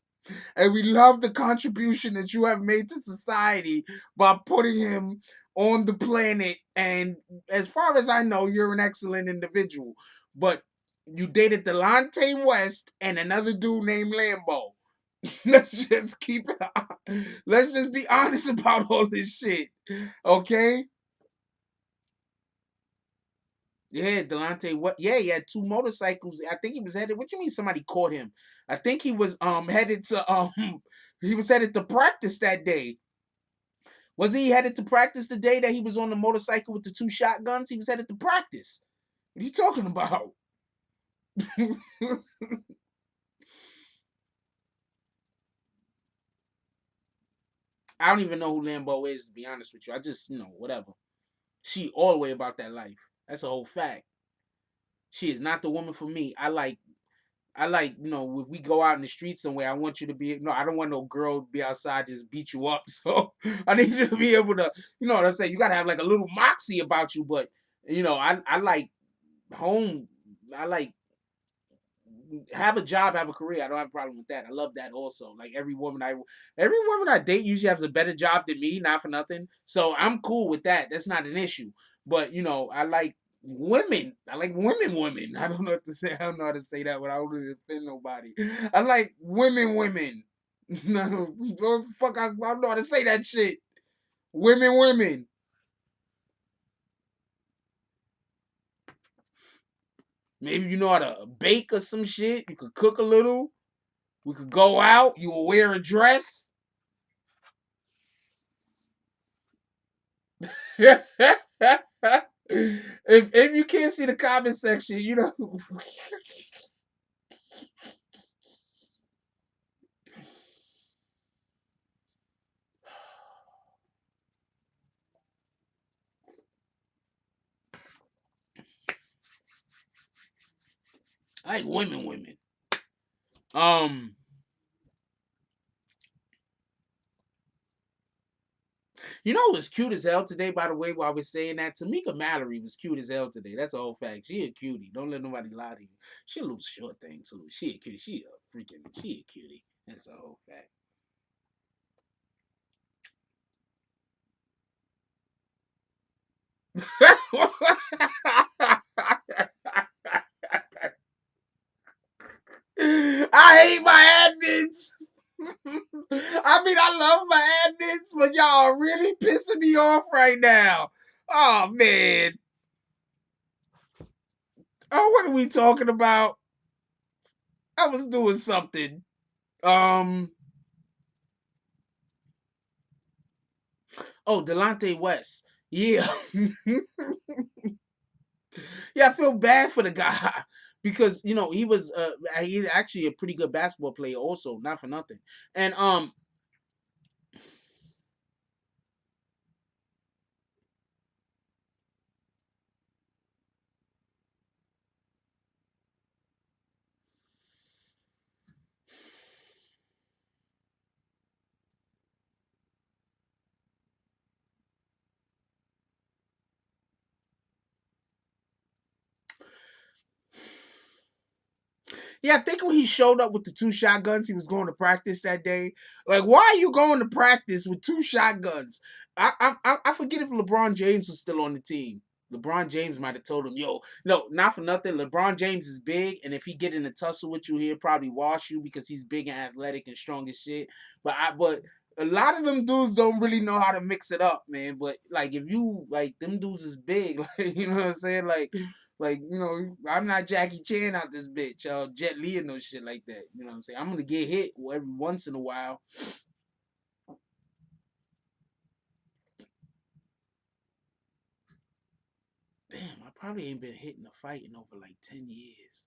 and we love the contribution that you have made to society by putting him on the planet. And as far as I know, you're an excellent individual. But you dated Delonte West and another dude named Lambo. Let's just keep it. Let's just be honest about all this shit, okay? Yeah, Delonte. What? Yeah, he had two motorcycles. I think he was headed. What you mean? Somebody caught him? I think he was headed to he was headed to practice that day. Was he headed to practice the day that he was on the motorcycle with the two shotguns? He was headed to practice. What are you talking about? I don't even know who Lambo is, to be honest with you. I just, whatever. She all the way about that life. That's a whole fact. She is not the woman for me. If we go out in the street somewhere, I want you to be, no, I don't want no girl to be outside just beat you up. So I need you to be able to, you know what I'm saying? You got to have like a little moxie about you. But, I like home. I like have a job, have a career. I don't have a problem with that. I love that also. Like every woman I date usually has a better job than me, not for nothing. So I'm cool with that. That's not an issue. But I like women. I like women. I don't know what to say. I don't know how to say that without really offend nobody. I like women. No, fuck, I don't know how to say that shit. Women. Maybe you know how to bake or some shit. You could cook a little. We could go out. You will wear a dress. if you can't see the comment section, I like women. Um, it was cute as hell today. By the way, while we're saying that, Tameka Mallory was cute as hell today. That's a whole fact. She a cutie. Don't let nobody lie to you. She a little short thing too. She a cutie. She a cutie. That's a whole fact. I hate my admins. I mean, I love my admins, but y'all are really pissing me off right now. Oh man. Oh, what are we talking about? I was doing something. Um. Oh, Delonte West. Yeah. Yeah, I feel bad for the guy because he's actually a pretty good basketball player also, not for nothing. And yeah, I think when he showed up with the two shotguns, he was going to practice that day. Like, why are you going to practice with two shotguns? I forget if LeBron James was still on the team. LeBron James might have told him, "Yo, no, not for nothing. LeBron James is big, and if he get in a tussle with you, he'll probably wash you because he's big and athletic and strong as shit." But a lot of them dudes don't really know how to mix it up, man. But like, if you like them dudes is big, like you know what I'm saying, like, I'm not Jackie Chan out this bitch, Jet Li and no shit like that. You know what I'm saying? I'm gonna get hit every once in a while. Damn, I probably ain't been hitting a fight in over like 10 years.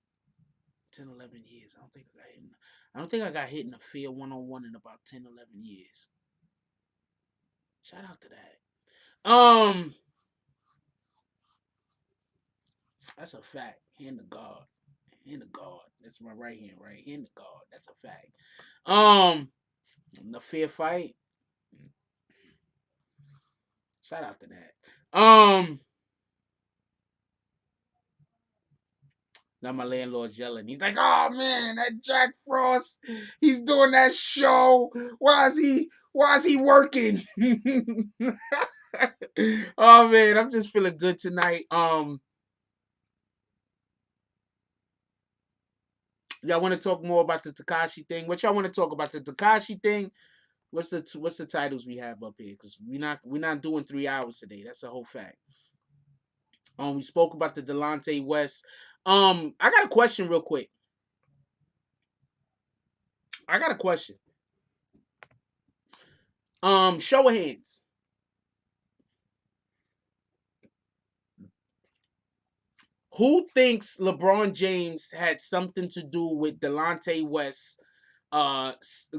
10, 11 years. I don't think I got hit in a fair one-on-one in about 10, 11 years. Shout out to that. That's a fact. Hand to God. Hand to God. That's my right hand, right? Hand to God. That's a fact. The fair fight. Shout out to that. Now my landlord's yelling. He's like, "Oh man, that Jack Frost, he's doing that show. Why is he working?" Oh man, I'm just feeling good tonight. Y'all want to talk more about the Tekashi thing? What y'all want to talk about the Tekashi thing? What's the titles we have up here? Because we're not doing 3 hours today. That's a whole fact. We spoke about the Delonte West. I got a question real quick. I got a question. Show of hands. Who thinks LeBron James had something to do with Delonte West's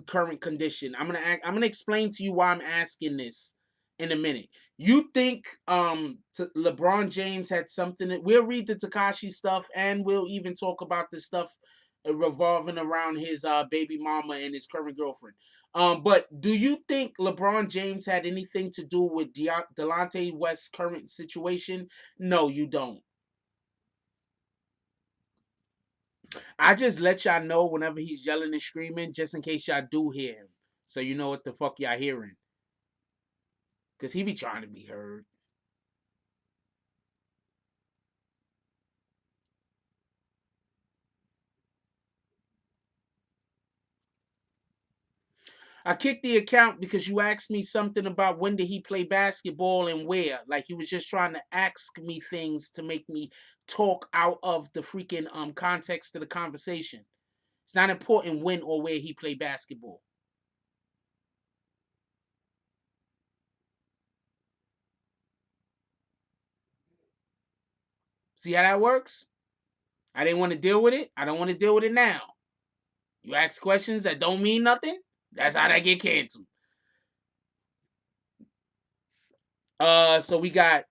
current condition? I'm gonna explain to you why I'm asking this in a minute. You think LeBron James had something we'll read the Tekashi stuff and we'll even talk about the stuff revolving around his baby mama and his current girlfriend. But do you think LeBron James had anything to do with Delonte West's current situation? No, you don't. I just let y'all know whenever he's yelling and screaming, just in case y'all do hear him. So you know what the fuck y'all hearing. Because he be trying to be heard. I kicked the account because you asked me something about when did he play basketball and where. Like he was just trying to ask me things to make me talk out of the freaking context of the conversation. It's not important when or where he played basketball. See how that works? I didn't want to deal with it. I don't want to deal with it now. You ask questions that don't mean nothing. That's how that get canceled. So we got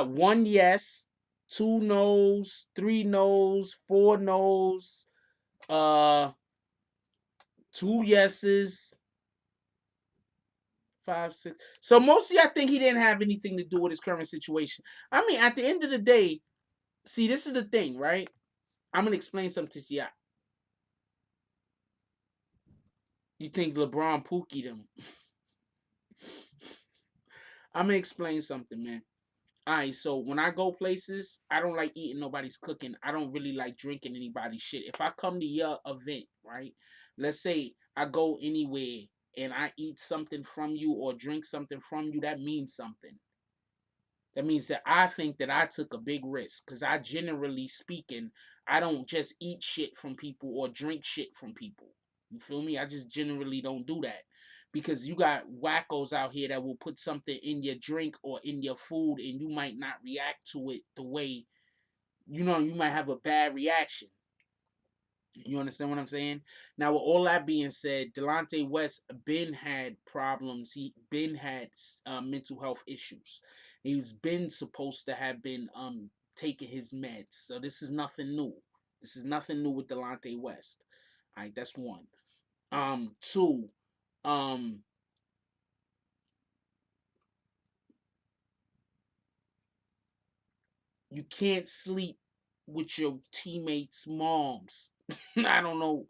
one yes, two no's, three no's, four no's, uh, two yeses, five, six. So mostly I think he didn't have anything to do with his current situation. I mean, at the end of the day, see, this is the thing, right? I'm gonna explain something to you. You think LeBron pookied him? I'm gonna explain something, man. All right, so when I go places, I don't like eating nobody's cooking. I don't really like drinking anybody's shit. If I come to your event, right? Let's say I go anywhere and I eat something from you or drink something from you, that means something. That means that I think that I took a big risk because I generally speaking, I don't just eat shit from people or drink shit from people. You feel me? I just generally don't do that because you got wackos out here that will put something in your drink or in your food and you might not react to it the way you might have a bad reaction. You understand what I'm saying? Now, with all that being said, Delonte West been had problems. He been had mental health issues. He's been supposed to have been taking his meds. So this is nothing new. This is nothing new with Delonte West. All right, that's one. Two. Um, you can't sleep with your teammates' moms. I don't know.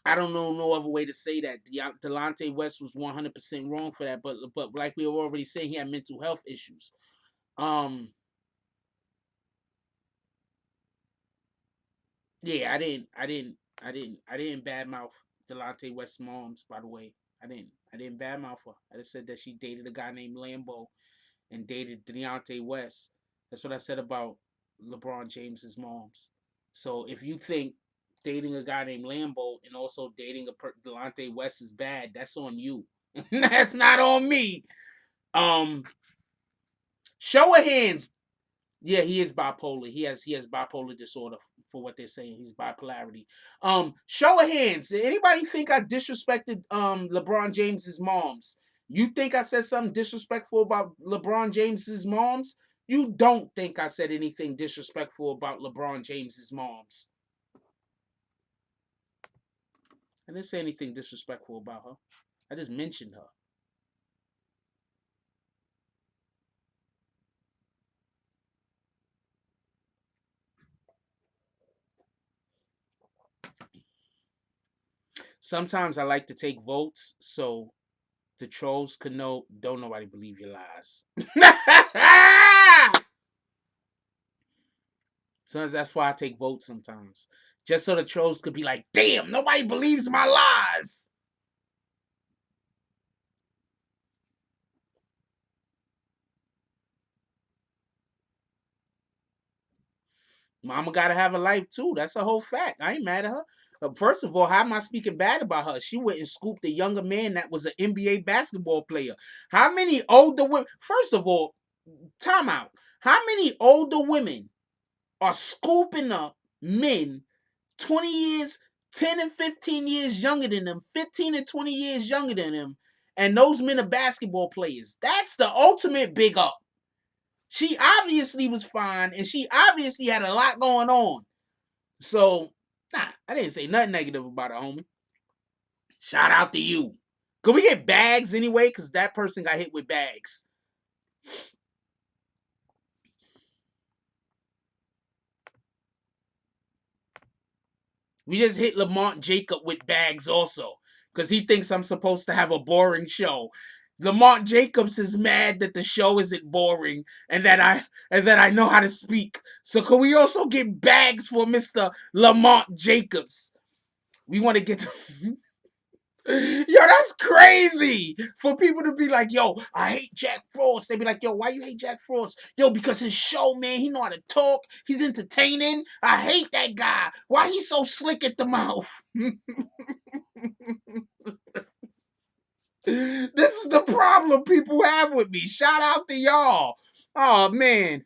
I don't know no other way to say that. Delonte West was 100% wrong for that, but like we were already saying, he had mental health issues. Um, yeah, I didn't badmouth Delonte West's moms. By the way, I didn't badmouth her. I just said that she dated a guy named Lambo and dated Delonte West. That's what I said about LeBron James's moms. So if you think dating a guy named Lambo and also dating Delonte West is bad, that's on you. That's not on me. Um, Show of hands. Yeah, he is bipolar. He has bipolar disorder for what they're saying. He's bipolarity. Show of hands. Did anybody think I disrespected LeBron James's moms? You think I said something disrespectful about LeBron James's moms? You don't think I said anything disrespectful about LeBron James's moms? I didn't say anything disrespectful about her. I just mentioned her. Sometimes I like to take votes so the trolls could know. Don't nobody believe your lies. So that's why I take votes sometimes. Just so the trolls could be like, damn, nobody believes my lies. Mama gotta have a life too. That's a whole fact. I ain't mad at her. First of all, how am I speaking bad about her? She went and scooped a younger man that was an NBA basketball player. How many older women? First of all, time out. How many older women are scooping up men 20 years, 10 and 15 years younger than them, 15 and 20 years younger than them, and those men are basketball players? That's the ultimate big up. She obviously was fine, and she obviously had a lot going on. So, nah, I didn't say nothing negative about her, homie. Shout out to you. Could we get bags anyway? Because that person got hit with bags. We just hit Lamont Jacob with bags also. Because he thinks I'm supposed to have a boring show. Lamont Jacobs is mad that the show isn't boring and that I know how to speak. So can we also get bags for Mr. Lamont Jacobs? We want to get Yo, that's crazy for people to be like, yo, I hate Jack Frost. They be like, yo, why you hate Jack Frost? Yo, because his show, man, he know how to talk. He's entertaining. I hate that guy. Why he so slick at the mouth? This is the problem people have with me. Shout out to y'all. Oh man.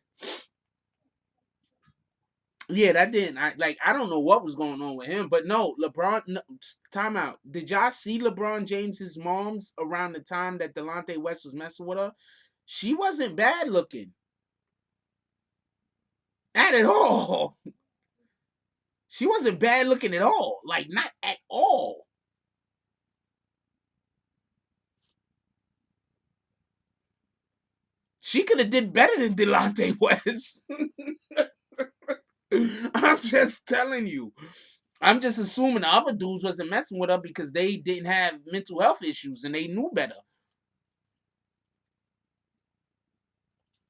Yeah, that didn't. I don't know what was going on with him, but no, LeBron. No, time out. Did y'all see LeBron James's mom's around the time that Delonte West was messing with her? She wasn't bad looking at all. She wasn't bad looking at all. Like not at all. She could have did better than Delonte West. I'm just telling you. I'm just assuming the other dudes wasn't messing with her because they didn't have mental health issues and they knew better.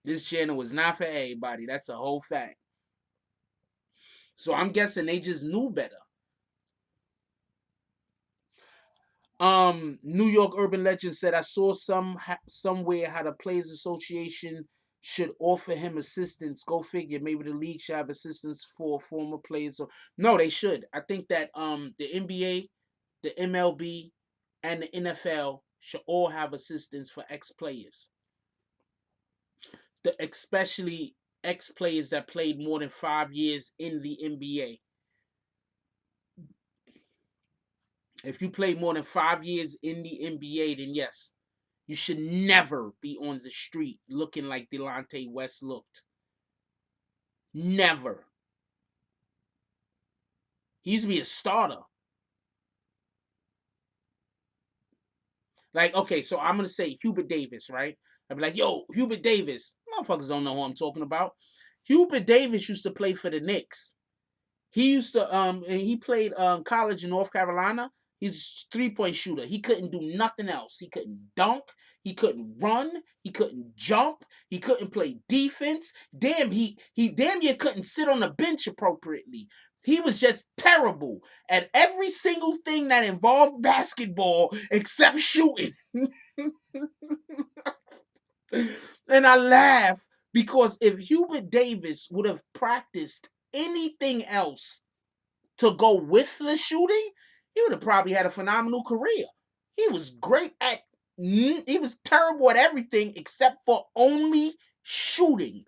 This channel was not for everybody. That's a whole fact. So I'm guessing they just knew better. New York urban legend said I saw somewhere how the Players Association should offer him assistance. Go figure. Maybe the league should have assistance for former players. No, they should. I think that the NBA, the MLB, and the NFL should all have assistance for ex players. Especially ex players that played more than 5 years in the NBA. If you played more than 5 years in the NBA, then yes, you should never be on the street looking like Delonte West looked. Never. He used to be a starter. Like, okay, so I'm gonna say Hubert Davis, right? I'd be like, yo, Hubert Davis. Motherfuckers don't know who I'm talking about. Hubert Davis used to play for the Knicks. He used to and he played college in North Carolina. He's a 3-point shooter. He couldn't do nothing else. He couldn't dunk. He couldn't run. He couldn't jump. He couldn't play defense. Damn, he damn near couldn't sit on the bench appropriately. He was just terrible at every single thing that involved basketball except shooting. And I laugh because if Hubert Davis would have practiced anything else to go with the shooting, he would have probably had a phenomenal career. He was great at, he was terrible at everything except for only shooting.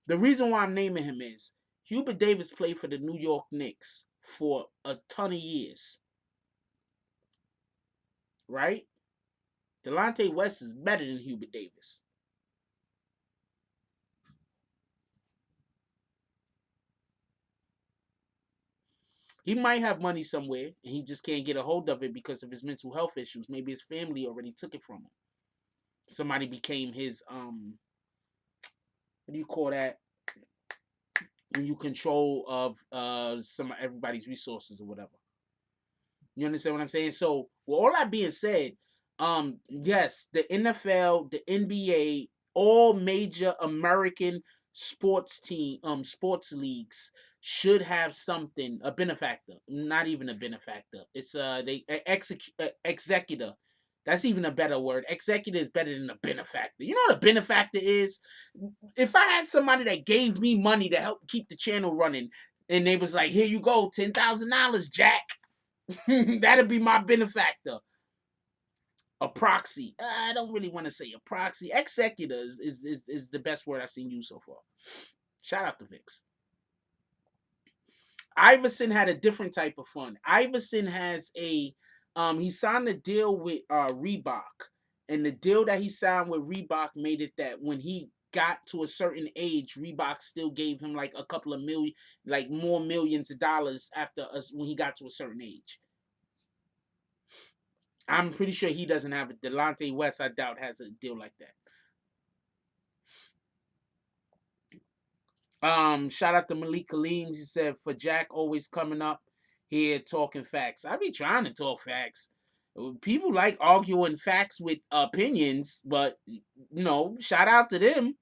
The reason why I'm naming him is Hubert Davis played for the New York Knicks for a ton of years, right? Delonte West is better than Hubert Davis. He might have money somewhere and he just can't get a hold of it because of his mental health issues. Maybe his family already took it from him. Somebody became his what do you call that? When you control of some everybody's resources or whatever. You understand what I'm saying? So, with all that being said, yes, the NFL, the NBA, all major American sports leagues should have something, a benefactor, not even a benefactor. It's executor. That's even a better word. Executor is better than a benefactor. You know what a benefactor is? If I had somebody that gave me money to help keep the channel running, and they was like, "Here you go, $10,000, Jack." That'd be my benefactor. A proxy. I don't really want to say a proxy. Executor is the best word I've seen used so far. Shout out to Vix. Iverson had a different type of fun. Iverson has he signed a deal with Reebok. And the deal that he signed with Reebok made it that when he got to a certain age, Reebok still gave him like a couple of million, like more millions of dollars after us when he got to a certain age. I'm pretty sure he doesn't have it. Delonte West, I doubt, has a deal like that. Shout out to Malik Kaleem. He said, for Jack always coming up here talking facts. I be trying to talk facts. People like arguing facts with opinions, but shout out to them.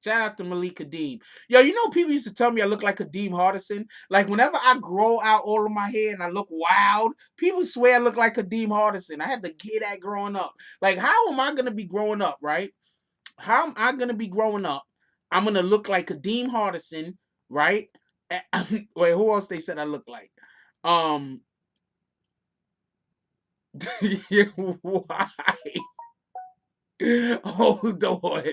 Shout out to Malik Kadeem. Yo, people used to tell me I look like Kadeem Hardison. Like, whenever I grow out all of my hair and I look wild, people swear I look like Kadeem Hardison. I had to hear that growing up. Like, how am I going to be growing up, right? How am I going to be growing up? I'm going to look like Kadeem Hardison, right? Wait, who else they said I look like? Why? Hold on.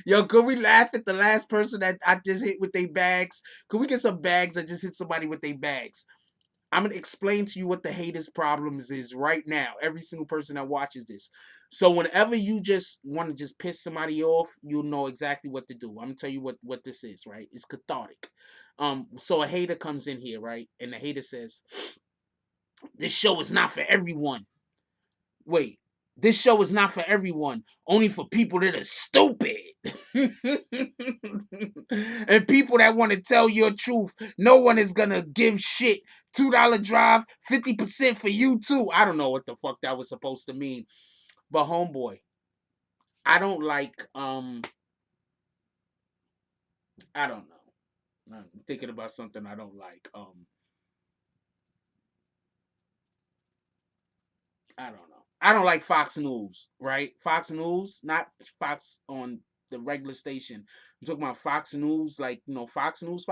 Yo, could we laugh at the last person that I just hit with their bags? Could we get some bags that just hit somebody with their bags? I'm going to explain to you what the haters' problems is right now. Every single person that watches this. So whenever you just want to just piss somebody off, you'll know exactly what to do. I'm going to tell you what this is, right? It's cathartic. So a hater comes in here, right? And the hater says, this show is not for everyone. Wait. This show is not for everyone, only for people that are stupid. And people that want to tell your truth. No one is going to give shit. $2 drive, 50% for you too. I don't know what the fuck that was supposed to mean. But homeboy, I don't like, I don't know. I'm thinking about something I don't like. I don't know. I don't like Fox News, right? Fox News, not Fox on the regular station. I'm talking about Fox News, like, Fox News.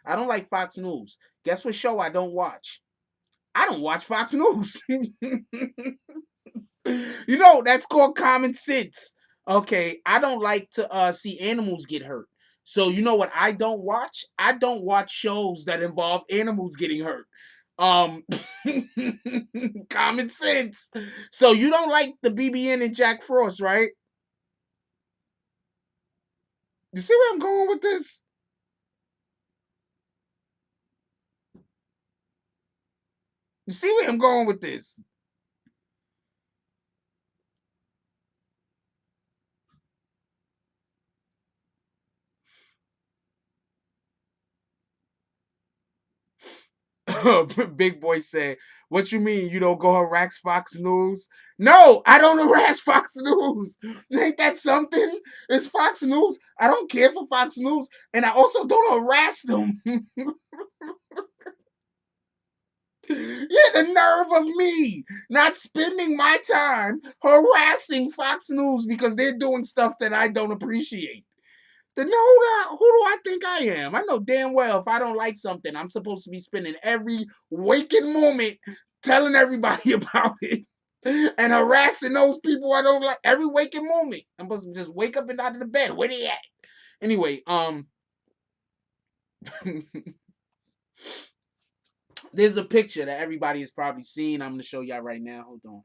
I don't like Fox News. Guess what show I don't watch? I don't watch Fox News. That's called common sense. Okay, I don't like to see animals get hurt. So you know what I don't watch? I don't watch shows that involve animals getting hurt. Um, common sense. So you don't like the BBN and Jack Frost, right? You see where I'm going with this? You see where I'm going with this? Big boy said, what you mean you don't go harass Fox News? No, I don't harass Fox News. Ain't that something? It's Fox News. I don't care for Fox News. And I also don't harass them. Yeah, the nerve of me not spending my time harassing Fox News because they're doing stuff that I don't appreciate. Then who do I think I am? I know damn well if I don't like something, I'm supposed to be spending every waking moment telling everybody about it and harassing those people I don't like every waking moment. I'm supposed to just wake up and out of the bed. Where they at? Anyway, there's a picture that everybody has probably seen. I'm gonna show y'all right now. Hold on.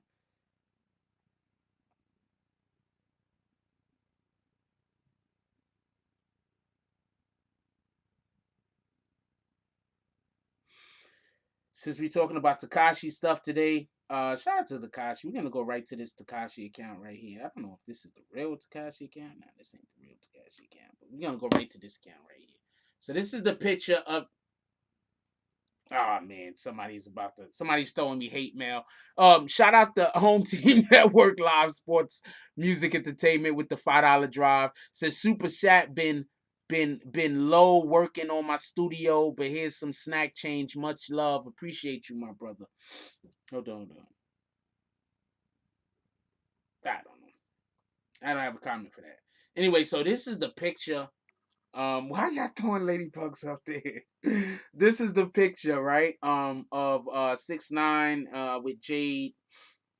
Since we're talking about Tekashi stuff today, shout out to Tekashi. We're gonna go right to this Tekashi account right here. I don't know if this is the real Tekashi account. No, this ain't the real Tekashi account. But we're gonna go right to this account right here. So this is the picture of. Oh man, somebody's throwing me hate mail. Shout out the Home Team Network Live Sports Music Entertainment with the $5 drive. Says Super Chat been low working on my studio, but here's some snack change. Much love. Appreciate you, my brother. Hold on. I don't know. I don't have a comment for that. Anyway, so this is the picture. Why y'all throwing ladybugs up there? This is the picture, right? Of 6ix9ine with Jade.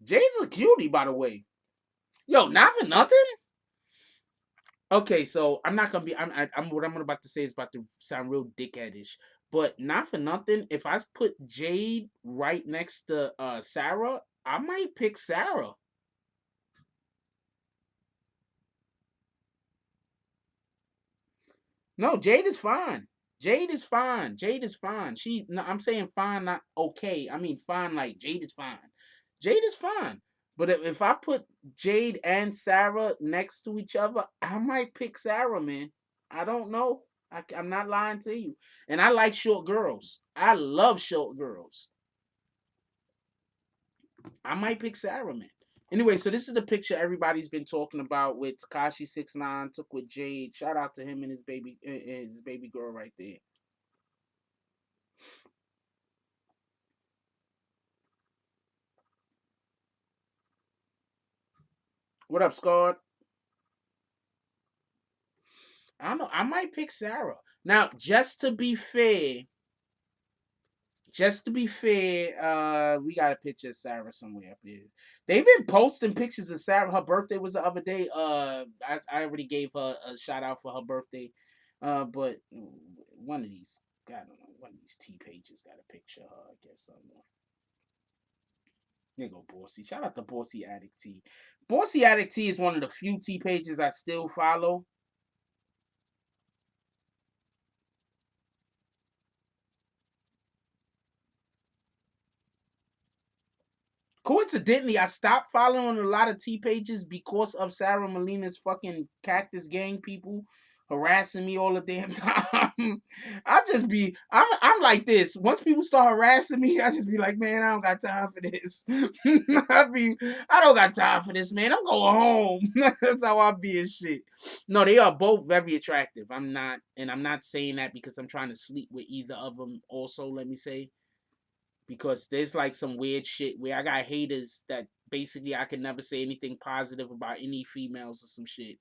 Jade's a cutie, by the way. Yo, not for nothing. Okay, so I'm not gonna be. I'm what I'm about to say is about to sound real dickheadish, but not for nothing. If I put Jade right next to Sarah, I might pick Sarah. No, Jade is fine. Jade is fine. Jade is fine. No, I'm saying fine, not okay. I mean fine, like Jade is fine. Jade is fine. But if I put Jade and Sarah next to each other, I might pick Sarah, man. I don't know. I'm not lying to you. And I like short girls. I love short girls. I might pick Sarah, man. Anyway, so this is the picture everybody's been talking about with Tekashi 6ix9ine took with Jade. Shout out to him and his baby girl right there. What up, Scott? I don't know. I might pick Sarah. Now, we got a picture of Sarah somewhere up here. They've been posting pictures of Sarah. Her birthday was the other day. I already gave her a shout out for her birthday. But one of these, I don't know, one of these T pages got a picture of her. I guess I don't know. There go Bossy. Shout out to Bossy Addict T. Bossy Addict T is one of the few T pages I still follow. Coincidentally, I stopped following a lot of T pages because of Sarah Molina's fucking Cactus Gang people harassing me all the damn time. I'm like this. Once people start harassing me, I just be like, man, I don't got time for this. I don't got time for this, man. I'm going home. That's how I be and shit. No, they are both very attractive. I'm not saying that because I'm trying to sleep with either of them. Also, let me say, because there's like some weird shit where I got haters that basically I can never say anything positive about any females or some shit,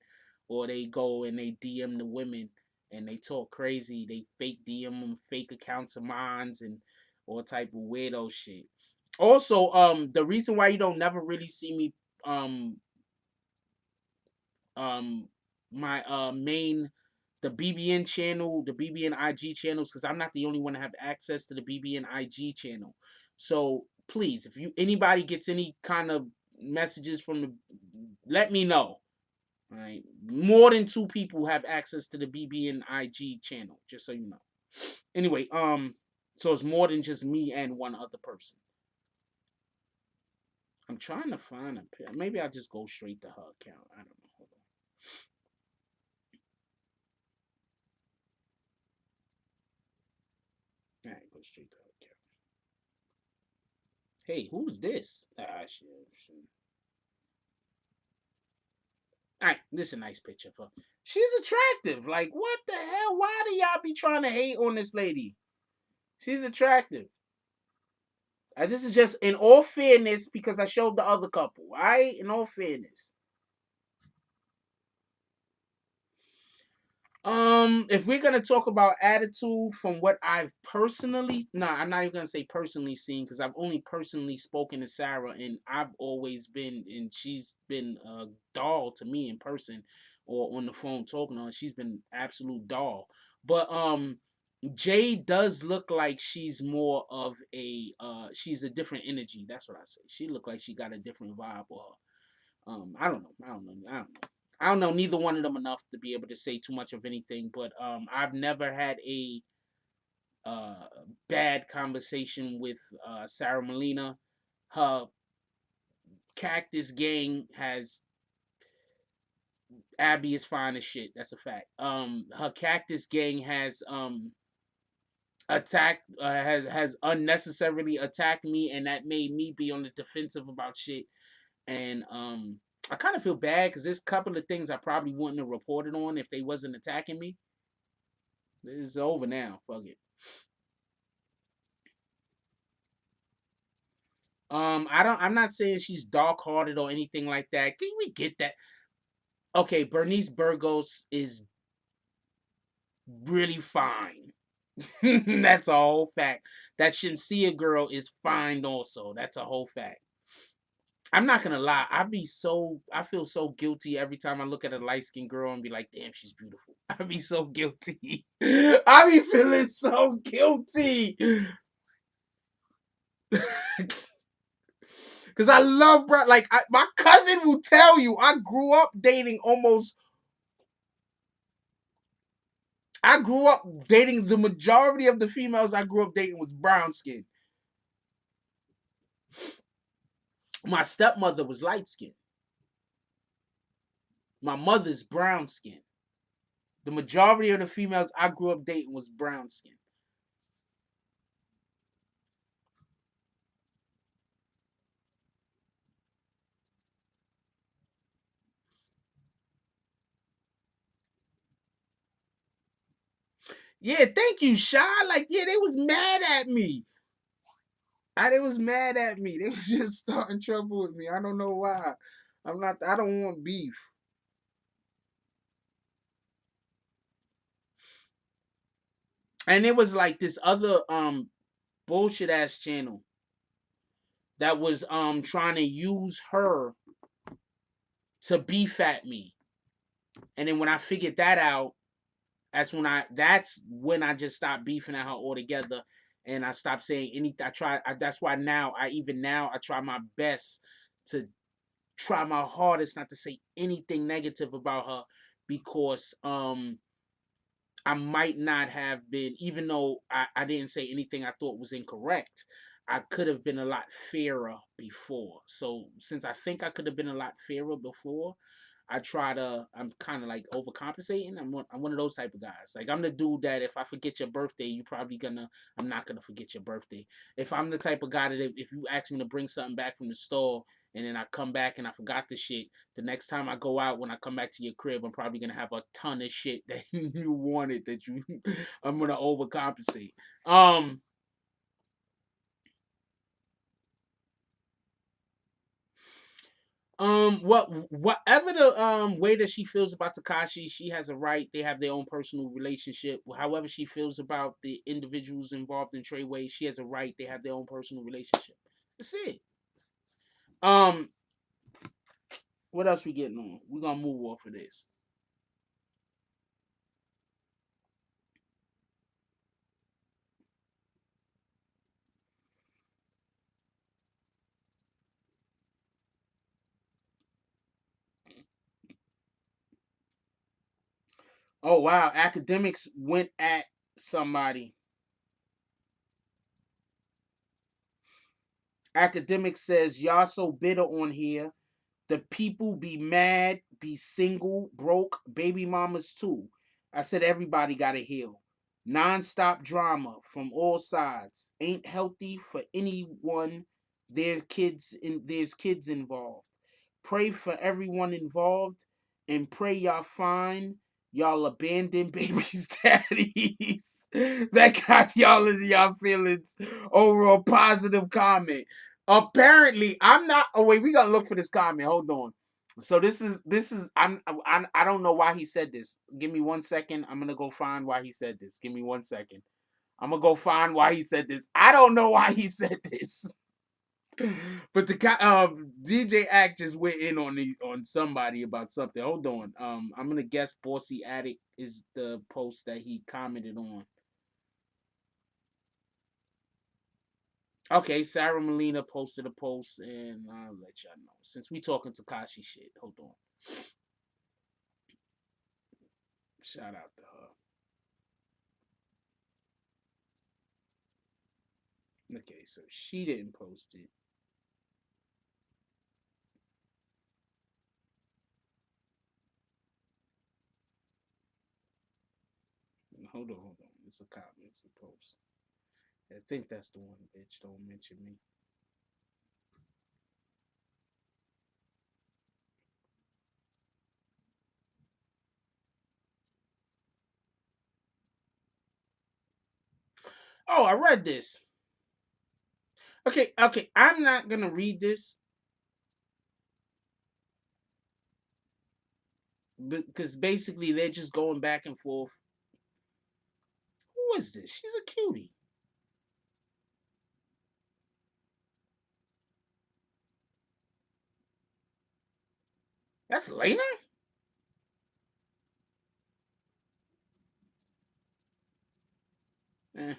or they go and they DM the women and they talk crazy. They fake DM them fake accounts of mines and all type of weirdo shit. Also, the reason why you don't never really see me um my main the BBN channel, the BBN IG channels, because I'm not the only one to have access to the BBN IG channel. So please, if you anybody gets any kind of messages from the, let me know. All right, more than 2 people have access to the BBN IG channel, just so you know. Anyway, so it's more than just me and one other person. I'm trying to find a maybe I'll just go straight to her account. I don't know. Hold on. All right, go straight to her account. Hey, who's this? Shit. All right, this is a nice picture for. She's attractive. Like, what the hell? Why do y'all be trying to hate on this lady? She's attractive. This is just in all fairness because I showed the other couple. All right, in all fairness. If we're gonna talk about attitude from what I've personally, nah, I'm not even gonna say personally seen because I've only personally spoken to Sarah, and I've always been, and she's been a doll to me in person or on the phone talking to her. She's been absolute doll. But Jay does look like she's more of a she's a different energy. That's what I say. She looked like she got a different vibe or I don't know. I don't know. I don't know. I don't know neither one of them enough to be able to say too much of anything, but I've never had a uh, bad conversation with Sarah Molina. Her Cactus Gang has Abby is fine as shit. That's a fact. Her Cactus Gang has attacked has unnecessarily attacked me, and that made me be on the defensive about shit. And I kind of feel bad because there's a couple of things I probably wouldn't have reported on if they wasn't attacking me. It's over now. Fuck it. I'm not saying she's dark hearted or anything like that. Can we get that? Okay, Bernice Burgos is really fine. That's a whole fact. That Shinsia girl is fine also. That's a whole fact. I'm not gonna lie. I feel so guilty every time I look at a light skinned girl and be like, damn, she's beautiful. I be so guilty. I be feeling so guilty. Cause I love bro. Like my cousin will tell you, I grew up dating almost. I grew up dating the majority of the females I grew up dating was brown skin. My stepmother was light skin. My mother's brown skin. The majority of the females I grew up dating was brown skin. Yeah, thank you, Shy. Like, yeah, they was mad at me. They was mad at me. They was just starting trouble with me. I don't know why. I don't want beef. And it was like this other bullshit ass channel that was trying to use her to beef at me. And then when I figured that out, that's when I just stopped beefing at her altogether, and I stopped saying anything. That's why now I try my best to try my hardest not to say anything negative about her because I might not have been, even though I didn't say anything I thought was incorrect, I could have been a lot fairer before. So since I think I could have been a lot fairer before, I'm kind of like overcompensating. I'm one of those type of guys. Like I'm the dude that if I forget your birthday, I'm not gonna forget your birthday. If I'm the type of guy that if you ask me to bring something back from the store and then I come back and I forgot the shit, the next time I go out, when I come back to your crib, I'm probably gonna have a ton of shit that you wanted that you I'm gonna overcompensate. Whatever the way that she feels about Tekashi, she has a right. They have their own personal relationship. However she feels about the individuals involved in Treyway, she has a right. They have their own personal relationship. That's it. Um, what else we getting on? We're gonna move off of this. Oh wow, academics went at somebody. Academic says y'all so bitter on here. The people be mad, be single, broke, baby mamas too. I said everybody gotta heal. Non-stop drama from all sides. Ain't healthy for anyone. There's kids involved. Pray for everyone involved and pray y'all find y'all abandoned babies daddies. That got y'all as y'all feelings over a positive comment. Apparently, I'm not. Oh wait, we gotta look for this comment. Hold on. So this is I don't know why he said this. Give me 1 second. I'm gonna go find why he said this. Give me 1 second. I'm gonna go find why he said this. I don't know why he said this. But DJ Act just went in on somebody about something. Hold on. I'm gonna guess Bossy Addict is the post that he commented on. Okay, Sarah Molina posted a post, and I'll let y'all know. Since we talking Tekashi shit, hold on. Shout out to her. Okay, so she didn't post it. Hold on. It's a comment. It's a post. I think that's the one, bitch. Don't mention me. Oh, I read this. Okay. I'm not gonna read this because basically they're just going back and forth. Who is this? She's a cutie. That's Lena? Eh,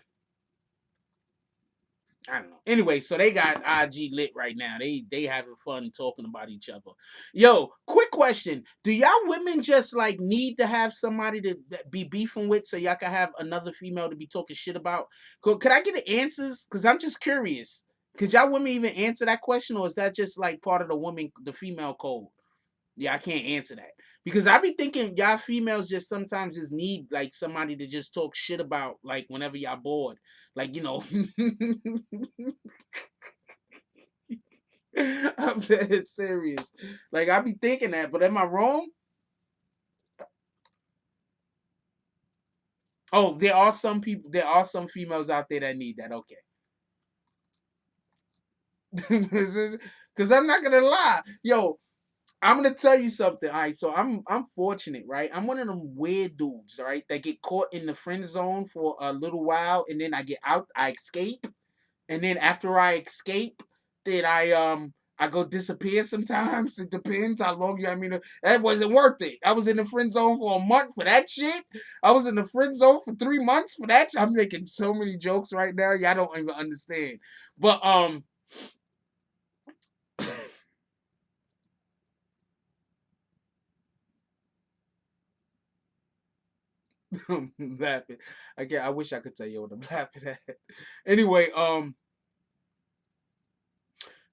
I don't know. Anyway, so they got IG lit right now. They having fun talking about each other. Yo, quick question: do y'all women just like need to have somebody to be beefing with so y'all can have another female to be talking shit about? Could I get the answers? Because I'm just curious. Could y'all women even answer that question, or is that just like part of the female code? Yeah, I can't answer that because I be thinking y'all females just sometimes just need like somebody to just talk shit about like whenever y'all bored, like you know. I'm dead serious. Like I be thinking that, but am I wrong? Oh, there are some people. There are some females out there that need that. Okay, because I'm not gonna lie, yo. I'm gonna tell you something. All right, so I'm fortunate, right? I'm one of them weird dudes, right? That get caught in the friend zone for a little while, and then I get out, I escape, and then after I escape, then I go disappear. Sometimes it depends how long you. I mean, that wasn't worth it. I was in the friend zone for a month for that shit. I was in the friend zone for 3 months for that. I'm making so many jokes right now. Y'all don't even understand. But I'm laughing. Again, I wish I could tell you what I'm laughing at. Anyway,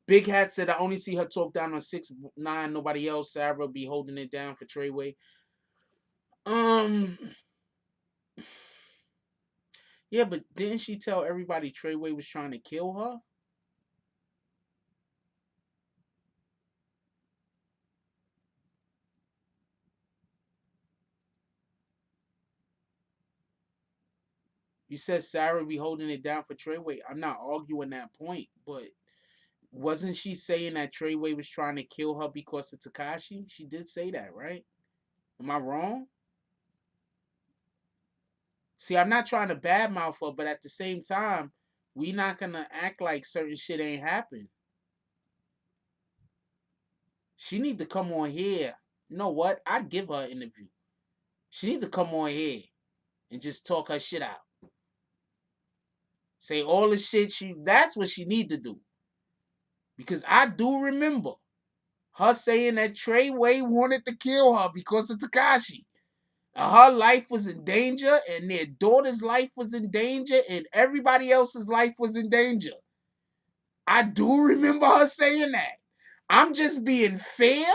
Big Hat said I only see her talk down on 6ix9ine. Nobody else. Sarah be holding it down for Treyway. Um, yeah, but didn't she tell everybody Treyway was trying to kill her? You said Sarah be holding it down for Treyway. I'm not arguing that point, but wasn't she saying that Treyway was trying to kill her because of Tekashi? She did say that, right? Am I wrong? See, I'm not trying to badmouth her, but at the same time, we not gonna act like certain shit ain't happened. She need to come on here. You know what? I'd give her an interview. She need to come on here and just talk her shit out. Say all the shit that's what she need to do. Because I do remember her saying that Treyway wanted to kill her because of Tekashi. Her life was in danger, and their daughter's life was in danger, and everybody else's life was in danger. I do remember her saying that. I'm just being fair.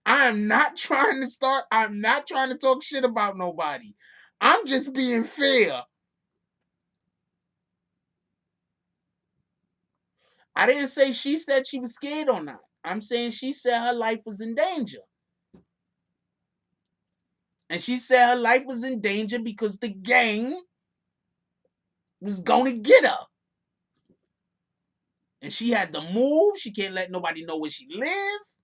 I'm not trying to start, I'm not trying to talk shit about nobody. I'm just being fair. I didn't say she said she was scared or not. I'm saying she said her life was in danger. And she said her life was in danger because the gang was going to get her. And she had to move. She can't let nobody know where she lives.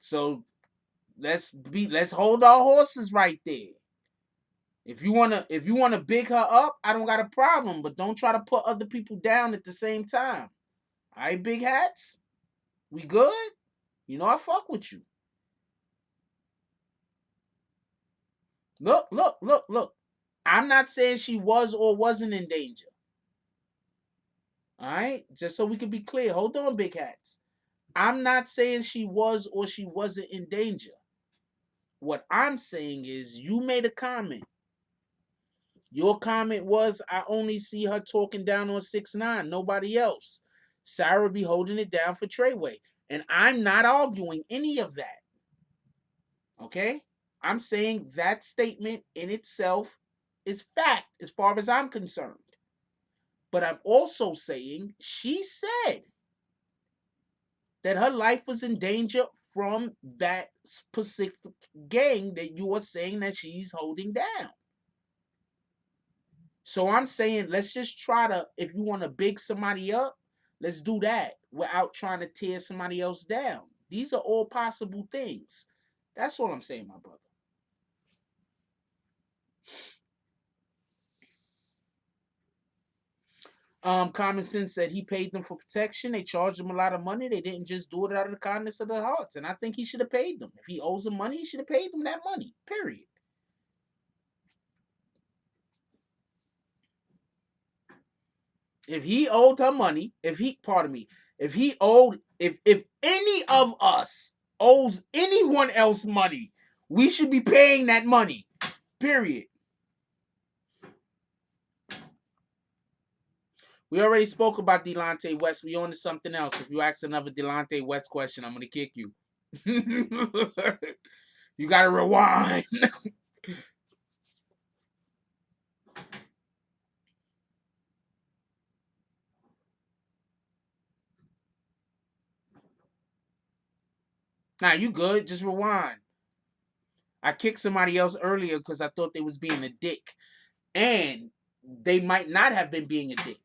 So let's hold our horses right there. If you wanna big her up, I don't got a problem, but don't try to put other people down at the same time. All right, big hats, we good? You know I fuck with you. Look. I'm not saying she was or wasn't in danger. All right, just so we can be clear. Hold on, big hats. I'm not saying she was or she wasn't in danger. What I'm saying is you made a comment. Your comment was, I only see her talking down on 6ix9ine, nobody else. Sarah be holding it down for Treyway. And I'm not arguing any of that. Okay? I'm saying that statement in itself is fact as far as I'm concerned. But I'm also saying she said that her life was in danger from that specific gang that you are saying that she's holding down. So I'm saying let's just try to, if you want to big somebody up, let's do that without trying to tear somebody else down. These are all possible things. That's all I'm saying, my brother. Common Sense said he paid them for protection. They charged him a lot of money. They didn't just do it out of the kindness of their hearts. And I think he should have paid them. If he owes them money, he should have paid them that money. Period. If he owed her money, if any of us owes anyone else money, we should be paying that money. Period. We already spoke about Delonte West. We on to something else. If you ask another Delonte West question, I'm gonna kick you. You gotta rewind. Nah, you good. Just rewind. I kicked somebody else earlier because I thought they was being a dick. And they might not have been being a dick.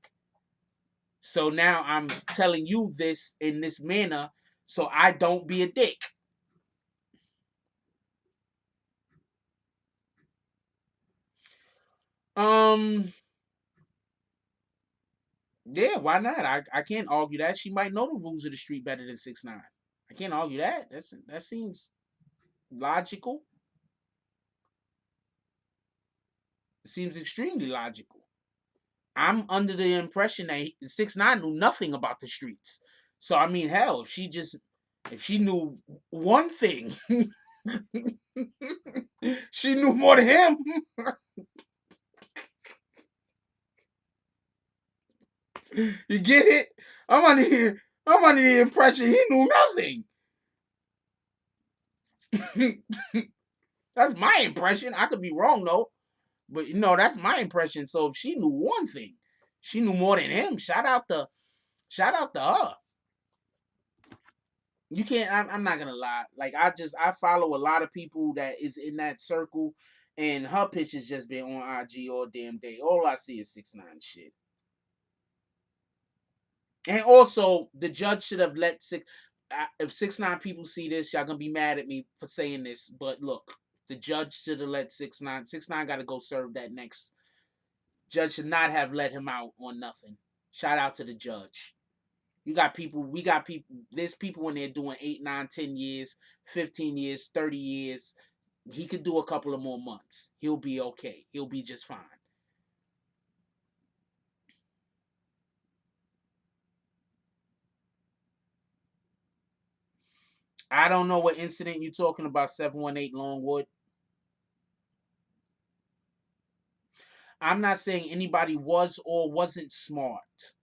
So now I'm telling you this in this manner so I don't be a dick. Yeah, why not? I can't argue that. She might know the rules of the street better than 6ix9ine. I can't argue that. That seems logical. It seems extremely logical. I'm under the impression that 6ix9ine knew nothing about the streets. So I mean, hell, if she knew one thing, she knew more than him. You get it? I'm under the impression he knew nothing. That's my impression. I could be wrong though. But that's my impression. So if she knew one thing, she knew more than him. Shout out to her. You can't. I'm not gonna lie. Like I follow a lot of people that is in that circle, and her pictures just been on IG all damn day. All I see is 6ix9ine shit. And also, the judge should have let six. If 6ix9ine people see this, y'all gonna be mad at me for saying this. But look, the judge should have let 6ix9ine. 6ix9ine got to go serve that next. Judge should not have let him out on nothing. Shout out to the judge. You got people. We got people. There's people in there doing 8, 9, 10 years, 15 years, 30 years. He could do a couple of more months. He'll be okay. He'll be just fine. I don't know what incident you're talking about, 718 Longwood. I'm not saying anybody was or wasn't smart.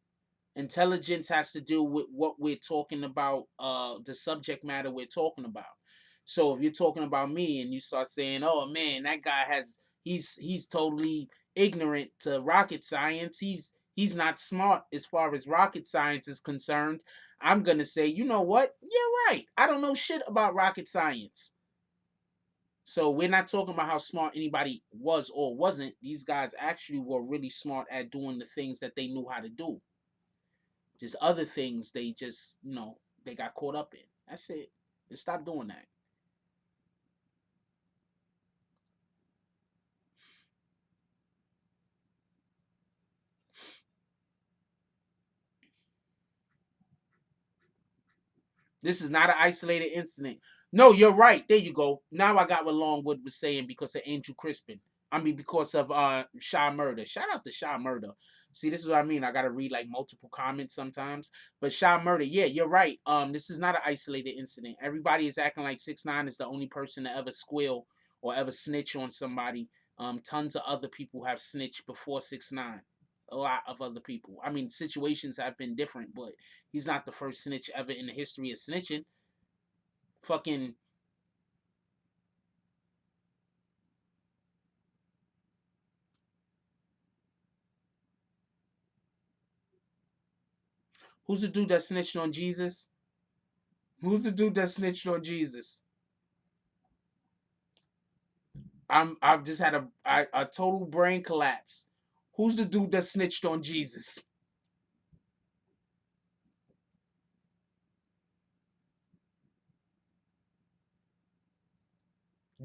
Intelligence has to do with what we're talking about, the subject matter we're talking about. So if you're talking about me and you start saying, "Oh man, that guy he's totally ignorant to rocket science. He's not smart as far as rocket science is concerned." I'm gonna say, you know what? You're right. I don't know shit about rocket science. So we're not talking about how smart anybody was or wasn't. These guys actually were really smart at doing the things that they knew how to do. Just other things they just, they got caught up in. That's it. Just stop doing that. This is not an isolated incident. No, you're right. There you go. Now I got what Longwood was saying because of Angel Crispin. I mean, because of Shy Murder. Shout out to Shy Murder. See, this is what I mean. I gotta read like multiple comments sometimes. But Shy Murder, yeah, you're right. This is not an isolated incident. Everybody is acting like 6ix9ine is the only person to ever squeal or ever snitch on somebody. Tons of other people have snitched before 6ix9ine. A lot of other people. I mean, situations have been different, but he's not the first snitch ever in the history of snitching. Fucking who's the dude that snitched on Jesus? Who's the dude that snitched on Jesus? I've just had a total brain collapse. Who's the dude that snitched on Jesus?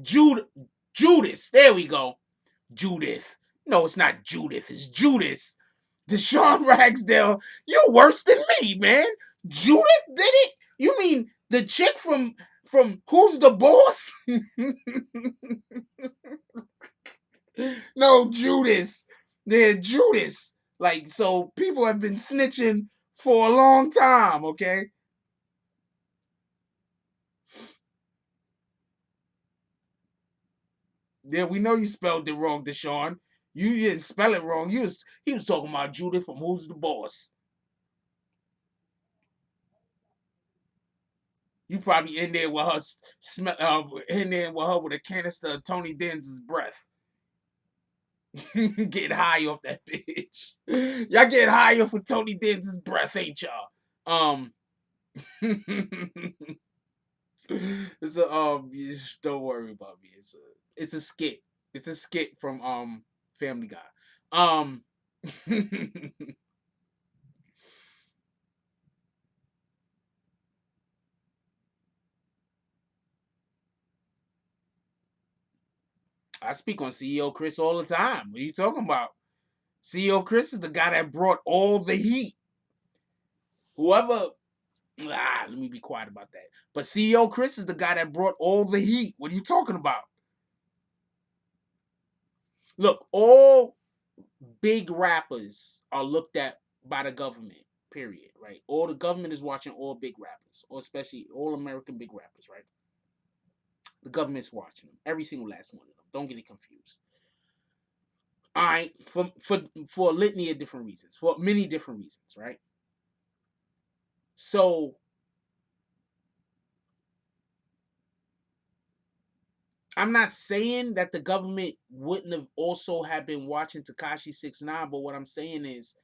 Jude Judas. There we go. Judith. No, it's not Judith. It's Judas. Deshaun Ragsdale. You're worse than me, man. Judith did it. You mean the chick from Who's the Boss? No, Judas. Yeah, Judas. Like, so people have been snitching for a long time, okay? Yeah, we know you spelled it wrong, Deshaun. You didn't spell it wrong. He was talking about Judith from Who's the Boss. You probably in there with her in there with her with a canister of Tony Danza's breath. Getting high off that bitch. Y'all getting higher for Tony Danza's breath, ain't y'all? It's a don't worry about me. It's a skit. It's a skit from Family Guy. Um I speak on CEO Chris all the time. What are you talking about? CEO Chris is the guy that brought all the heat. Whoever let me be quiet about that. But CEO Chris is the guy that brought all the heat. What are you talking about? Look, all big rappers are looked at by the government. Period. Right? All the government is watching all big rappers, or especially all American big rappers. Right? The government's watching them. Every single last one of them. Don't get it confused. All right, for a litany of different reasons, for many different reasons, right? So I'm not saying that the government wouldn't have also have been watching Tekashi 6ix9ine, but what I'm saying is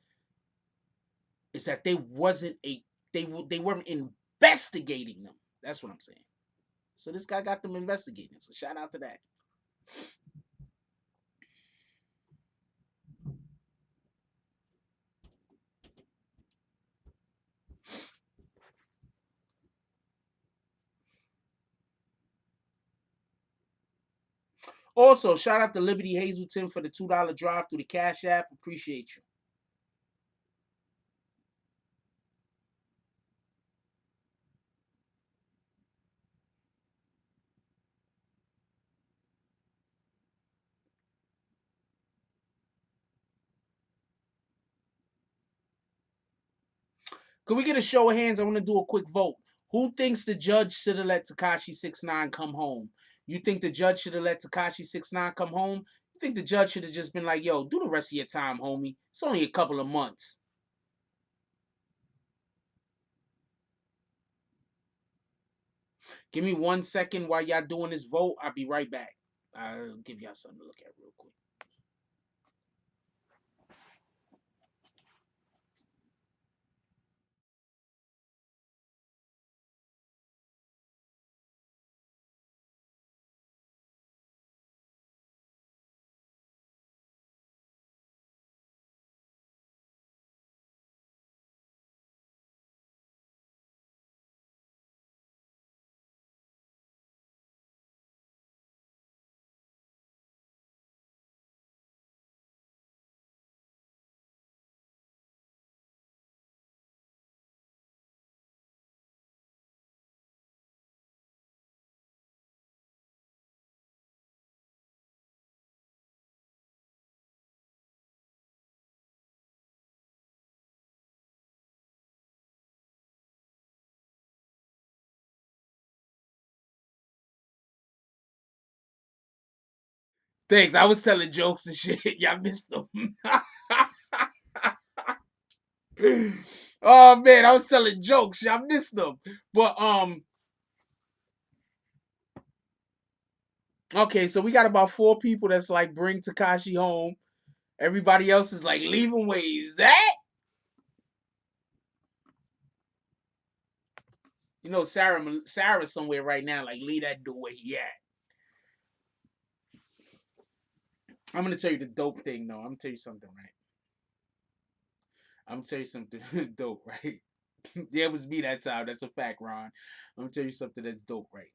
that they weren't investigating them. That's what I'm saying. So this guy got them investigating. So shout out to that. Also, shout out to Liberty Hazelton for the $2 drive through the Cash App. Appreciate you. Could we get a show of hands? I want to do a quick vote. Who thinks the judge should have let Tekashi 6ix9ine come home? You think the judge should have let Tekashi 6ix9ine come home? You think the judge should have just been like, yo, do the rest of your time, homie. It's only a couple of months. Give me 1 second while y'all doing this vote. I'll be right back. I'll give y'all something to look at real quick. Thanks. I was telling jokes and shit. Y'all missed them. Oh man, I was telling jokes. Y'all missed them. But okay, so we got about 4 people that's like bring Tekashi home. Everybody else is like leave him where he's at. You know, Sarah's somewhere right now. Like leave that dude where he at. I'm gonna tell you the dope thing though. I'm gonna tell you something, right? I'm gonna tell you something dope, right? Yeah, it was me that time. That's a fact, Ron. I'm gonna tell you something that's dope, right?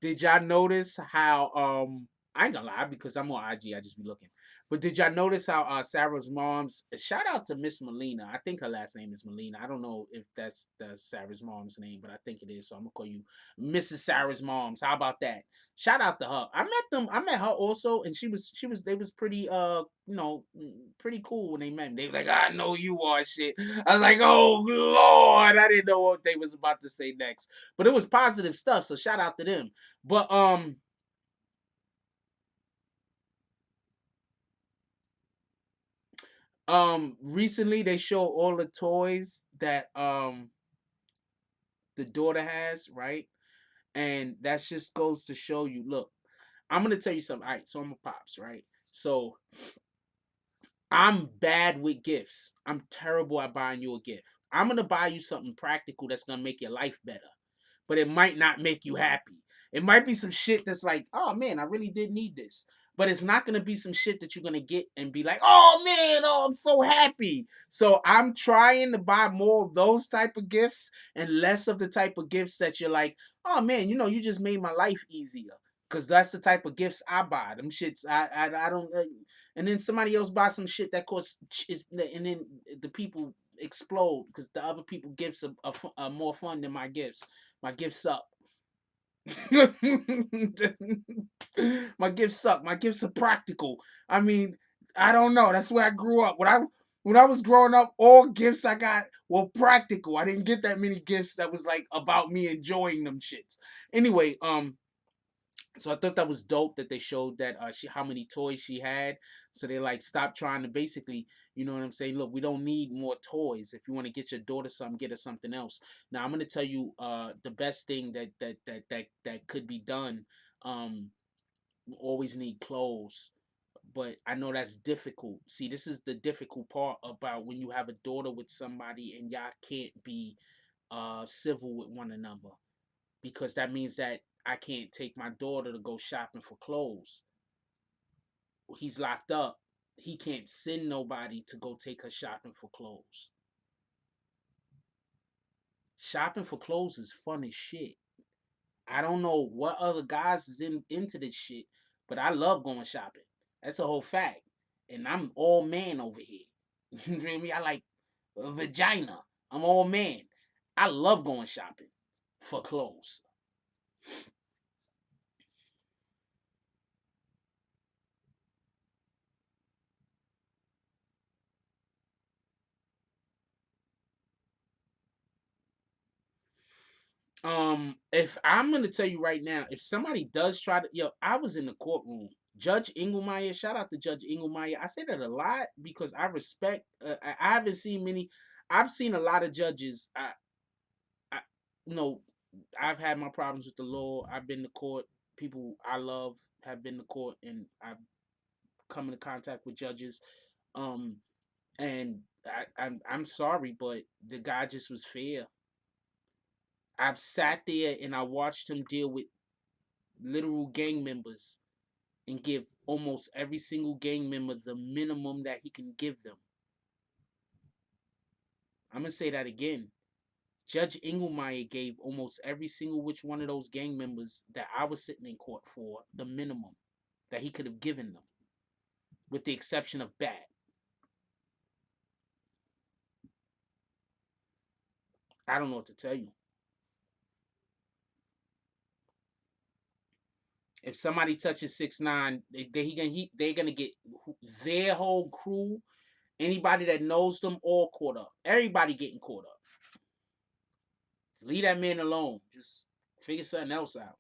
Did y'all notice how I ain't gonna lie because I'm on IG, I just be looking. But did y'all notice how Sarah's mom's shout out to Miss Melina. I think her last name is Melina. I don't know if that's Sarah's mom's name, but I think it is. So I'm gonna call you Mrs. Sarah's mom's. How about that? Shout out to her. I met her also, and they was pretty pretty cool when they met me. They was like, I know you are shit. I was like, oh Lord, I didn't know what they was about to say next. But it was positive stuff, so shout out to them. But recently they show all the toys that the daughter has, right? And that just goes to show you, look, I'm gonna tell you something. All right, so I'm a pops, right? So I'm bad with gifts. I'm terrible at buying you a gift. I'm gonna buy you something practical that's gonna make your life better, but it might not make you happy. It might be some shit that's like, oh man, I really did need this. But it's not gonna be some shit that you're gonna get and be like, oh man, oh, I'm so happy. So I'm trying to buy more of those type of gifts and less of the type of gifts that you're like, oh man, you just made my life easier. Cause that's the type of gifts I buy. Them shits, I don't. And then somebody else buy some shit that costs, and then the people explode because the other people gifts are more fun than my gifts. My gifts suck. My gifts suck. My gifts are practical. I mean, I don't know. That's where I grew up. When I was growing up, all gifts I got were practical. I didn't get that many gifts that was like about me enjoying them shits. Anyway, so I thought that was dope that they showed that how many toys she had. So they like stopped trying to basically, you know what I'm saying? Look, we don't need more toys. If you want to get your daughter something, get her something else. Now I'm gonna tell you the best thing that could be done. We always need clothes. But I know that's difficult. See, this is the difficult part about when you have a daughter with somebody and y'all can't be civil with one another because that means that I can't take my daughter to go shopping for clothes. He's locked up. He can't send nobody to go take her shopping for clothes. Shopping for clothes is fun as shit. I don't know what other guys is into this shit, but I love going shopping. That's a whole fact. And I'm all man over here. You feel me? I like a vagina. I'm all man. I love going shopping for clothes. If I'm gonna tell you right now, if somebody does try to, I was in the courtroom. Judge Engelmeyer, shout out to Judge Engelmeyer. I say that a lot because I respect. I haven't seen many. I've seen a lot of judges. I, you know, I've had my problems with the law. I've been to court. People I love have been to court, and I've come into contact with judges. Um, and I'm sorry, but the guy just was fair. I've sat there and I watched him deal with literal gang members and give almost every single gang member the minimum that he can give them. I'm gonna say that again. Judge Engelmeyer gave almost every single which one of those gang members that I was sitting in court for the minimum that he could have given them, with the exception of Bat. I don't know what to tell you. If somebody touches 6ix9ine, they're gonna get their whole crew, anybody that knows them, all caught up. Everybody getting caught up. Leave that man alone. Just Figure something else out.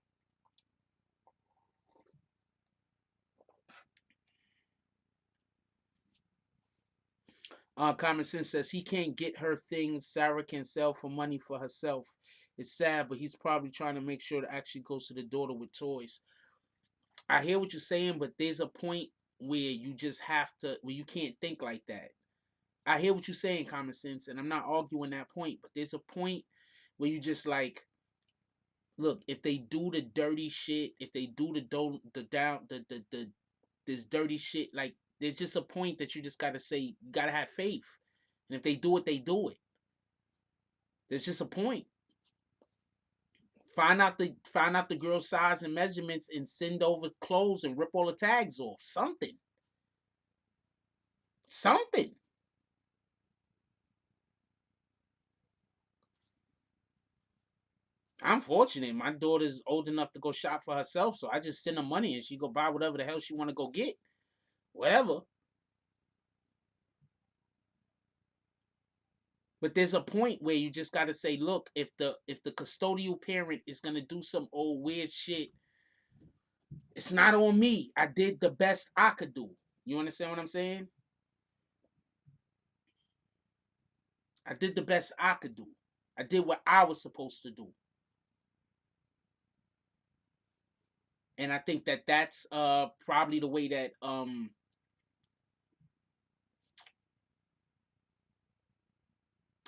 Common Sense says he can't get her things Sarah can sell for money for herself. It's sad, but he's probably trying to make sure it actually goes to the daughter with toys. I hear what you're saying, but there's a point where you just have to, where you can't think like that. I hear what you're saying, Common Sense, and I'm not arguing that point, but there's a point where you just like, look, if they do the dirty shit, if they do the down the this dirty shit, like there's just a point that you just gotta say, you gotta have faith. And if they do it, they do it. There's just a point. Find out the girl's size and measurements and send over clothes and rip all the tags off. Something. Something. I'm fortunate. My daughter's old enough to go shop for herself, so I just send her money and she go buy whatever the hell she want to go get. Whatever. But there's a point where you just gotta say, look, if the custodial parent is gonna do some old weird shit, it's not on me. I did the best I could do. You understand what I'm saying? I did the best I could do. I did what I was supposed to do. And I think that that's probably the way that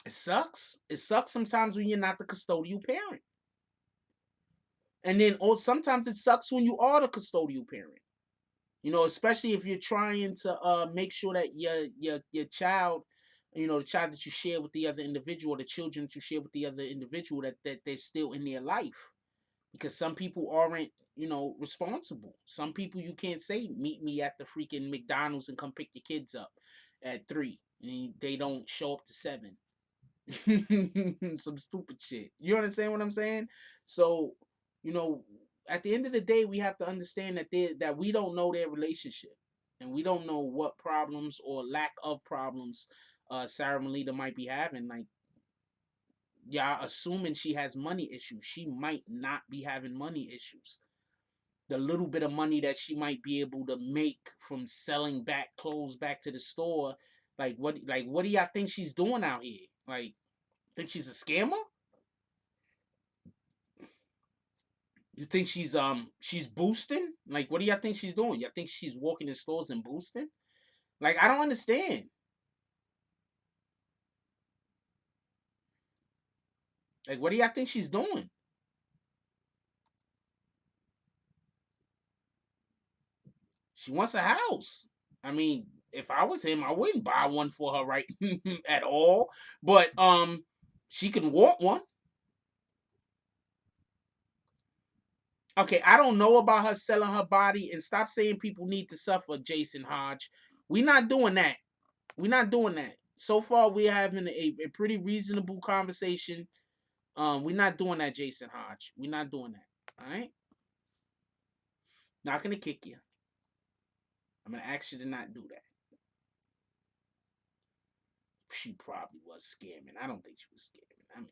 it sucks. It sucks sometimes when you're not the custodial parent. And then sometimes it sucks when you are the custodial parent. Especially if you're trying to make sure that your child, the child that you share with the other individual, the children that you share with the other individual, that they're still in their life. Because some people aren't, responsible. Some people you can't say, meet me at the freaking McDonald's and come pick your kids up at 3, and they don't show up to 7. Some stupid shit. You understand what I'm saying? So, you know, at the end of the day, we have to understand that we don't know their relationship, and we don't know what problems or lack of problems Sarah Melita might be having. Like, yeah, assuming she has money issues, she might not be having money issues. The little bit of money that she might be able to make from selling back clothes back to the store, like what do y'all think she's doing out here? Like, think she's a scammer? You think she's boosting? Like, what do y'all think she's doing? Y'all think she's walking in stores and boosting? Like, I don't understand. Like, what do y'all think she's doing? She wants a house. I mean, if I was him, I wouldn't buy one for her right at all. But she can want one. Okay, I don't know about her selling her body, and stop saying people need to suffer, Jason Hodge. We're not doing that. We're not doing that. So far, we're having a pretty reasonable conversation. We're not doing that, Jason Hodge. We're not doing that. All right? Not gonna kick you. I'm gonna ask you to not do that. She probably was scamming. I don't think she was scamming.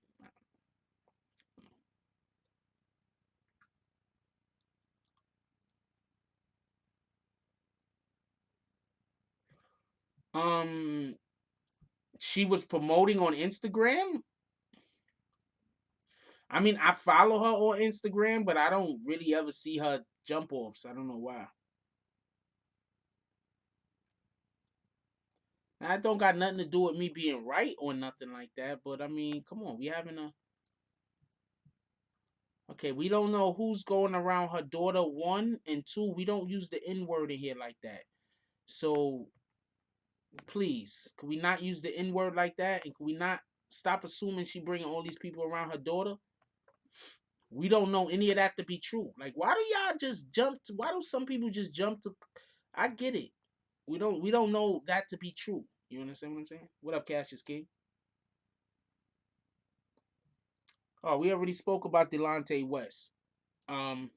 I mean, she was promoting on Instagram. I mean, I follow her on Instagram, but I don't really ever see her jump offs. I don't know why. Now, it don't got nothing to do with me being right or nothing like that. But I mean, come on, we having a okay. We don't know who's going around her daughter. 1 and 2, we don't use the N-word in here like that. So please, can we not use the N-word like that? And can we not stop assuming she bringing all these people around her daughter? We don't know any of that to be true. Like, why do y'all just jump to? Why do some people just jump to? I get it. We don't know that to be true. You understand what I'm saying? What up, Cassius King? Oh, we already spoke about Delonte West. Um,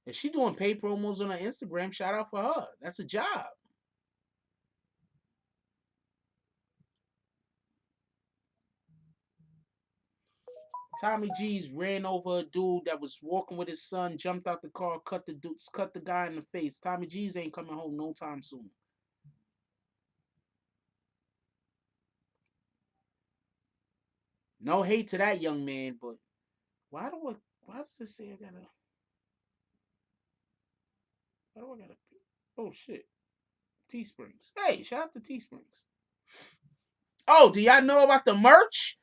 if she doing paid promos on her Instagram, shout out for her. That's a job. Tommy G's ran over a dude that was walking with his son, jumped out the car, cut the guy in the face. Tommy G's ain't coming home no time soon. No hate to that young man, but why do I? Why does it say I gotta? Why do I gotta? Oh shit! Teesprings. Hey, shout out to Teesprings. Oh, do y'all know about the merch?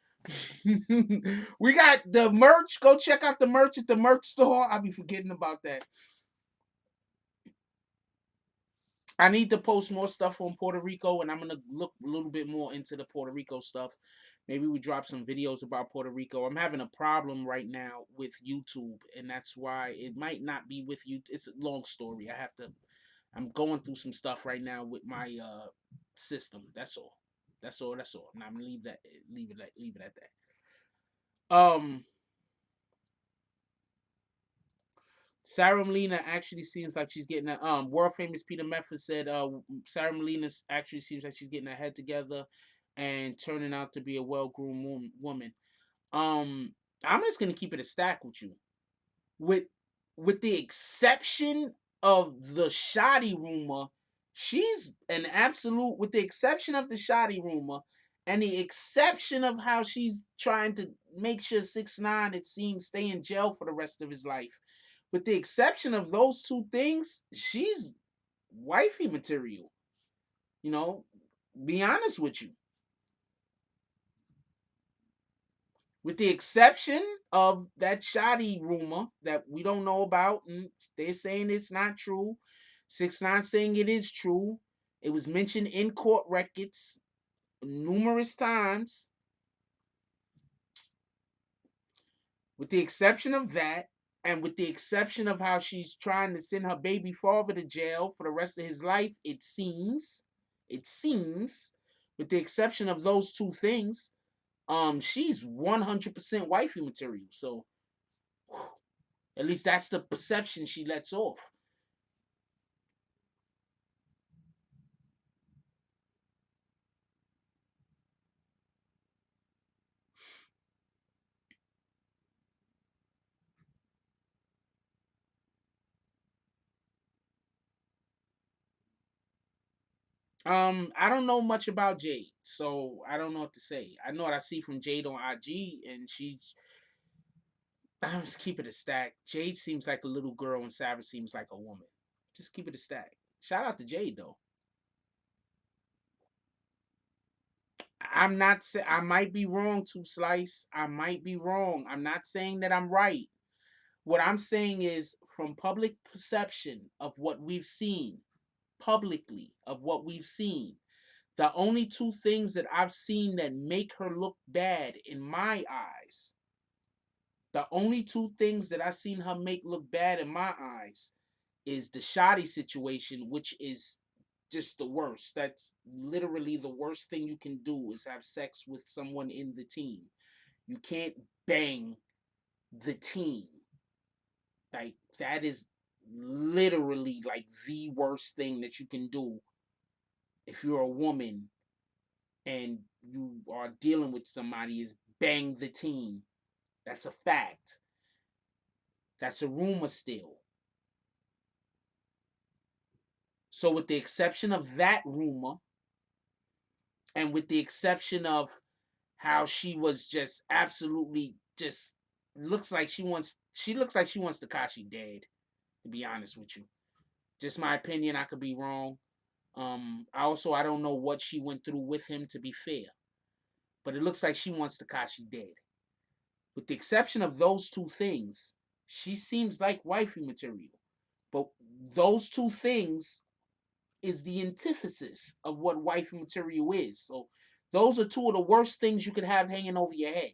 We got the merch. Go check out the merch at the merch store. I'll be forgetting about that. I need to post more stuff on Puerto Rico, and I'm gonna look a little bit more into the Puerto Rico stuff. Maybe we drop some videos about Puerto Rico. I'm having a problem right now with YouTube, and that's why it might not be with you. It's a long story. I'm going through some stuff right now with my system. That's all. That's all. That's all. And I'm gonna leave it at that. Sarah Molina actually seems like she's getting a world famous Peter Mefford said Sarah Molina actually seems like she's getting her head together and turning out to be a well groomed woman. Um I'm just gonna keep it a stack with you. With the exception of the shoddy rumor, she's an absolute with the exception of the shoddy rumor and the exception of how she's trying to make sure 6ix9ine it seems stay in jail for the rest of his life. With the exception of those two things, she's wifey material. You know, be honest with you. With the exception of that shoddy rumor that we don't know about, and they're saying it's not true. 6ix9ine saying it is true. It was mentioned in court records numerous times. With the exception of that, and with the exception of how she's trying to send her baby father to jail for the rest of his life, it seems, with the exception of those two things, she's 100% wifey material. So, at least that's the perception she lets off. I don't know much about Jade, so I don't know what to say. I know what I see from Jade on IG, and I just keep it a stack. Jade seems like a little girl, and Savage seems like a woman. Just keep it a stack. Shout out to Jade though. I'm not say I might be wrong, to Slice. I might be wrong. I'm not saying that I'm right. What I'm saying is from public perception of what we've seen, publicly of what we've seen, the only two things that I've seen that make her look bad in my eyes, the only two things that I've seen her make look bad in my eyes is the shoddy situation, which is just the worst. That's literally the worst thing you can do is have sex with someone in the team. You can't bang the team. Like that is literally like the worst thing that you can do if you're a woman and you are dealing with somebody is bang the team. That's a fact. That's a rumor still. So with the exception of that rumor and with the exception of how she was just absolutely just looks like she wants Tekashi dead, to be honest with you. Just my opinion, I could be wrong. I don't know what she went through with him, to be fair. But it looks like she wants Tekashi dead. With the exception of those two things, she seems like wifey material. But those two things is the antithesis of what wifey material is. So those are two of the worst things you could have hanging over your head.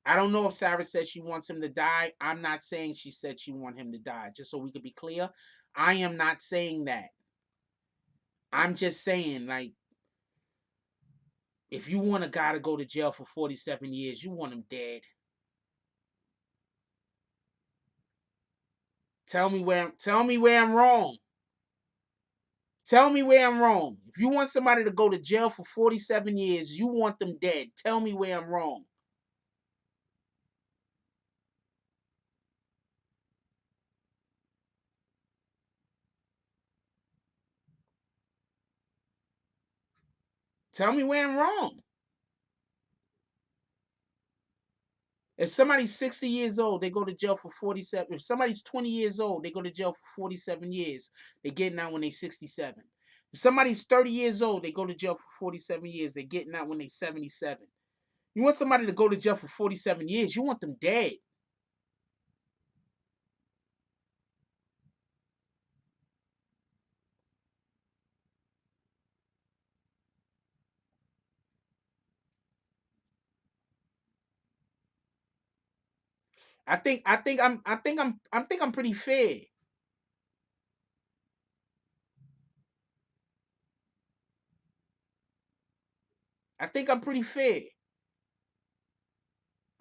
I don't know if Sarah said she wants him to die. I'm not saying she said she want him to die. Just so we could be clear, I am not saying that. I'm just saying, like, if you want a guy to go to jail for 47 years, you want him dead. Tell me where I'm wrong. Tell me where I'm wrong. If you want somebody to go to jail for 47 years, you want them dead. Tell me where I'm wrong. Tell me where I'm wrong. If somebody's 60 years old, they go to jail for 47. If somebody's 20 years old, they go to jail for 47 years. They're getting out when they're 67. If somebody's 30 years old, they go to jail for 47 years. They're getting out when they're 77. You want somebody to go to jail for 47 years, you want them dead. I think I'm pretty fair. I think I'm pretty fair.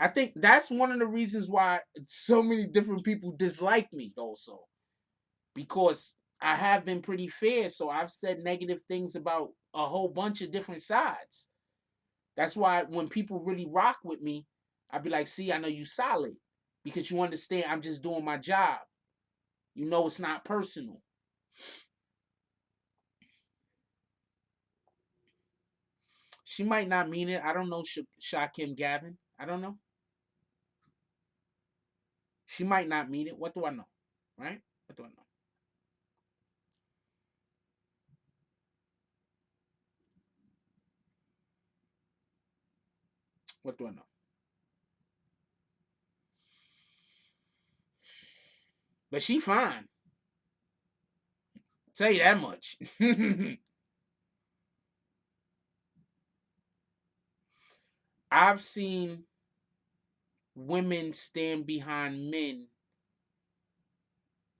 I think that's one of the reasons why so many different people dislike me also. Because I have been pretty fair, so I've said negative things about a whole bunch of different sides. That's why when people really rock with me, I'd be like, see, I know you solid. Because you understand I'm just doing my job. You know it's not personal. She might not mean it. I don't know Shakim Gavin. I don't know. She might not mean it. What do I know? Right? What do I know? What do I know? But she fine. Tell you that much. I've seen women stand behind men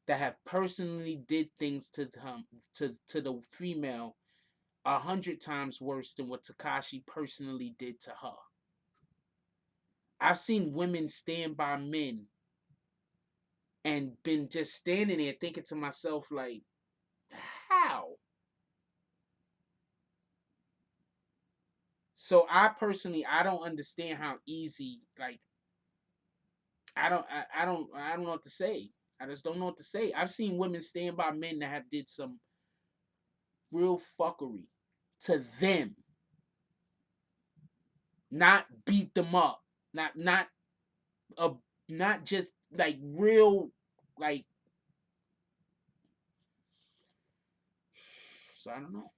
that have personally did things to them to the female 100 times worse than what Tekashi personally did to her. I've seen women stand by men and been just standing there thinking to myself like, how? So I don't understand how easy like I don't know what to say. I just don't know what to say. I've seen women stand by men that have did some real fuckery to them, not beat them up, not a not just like real like. So I don't know.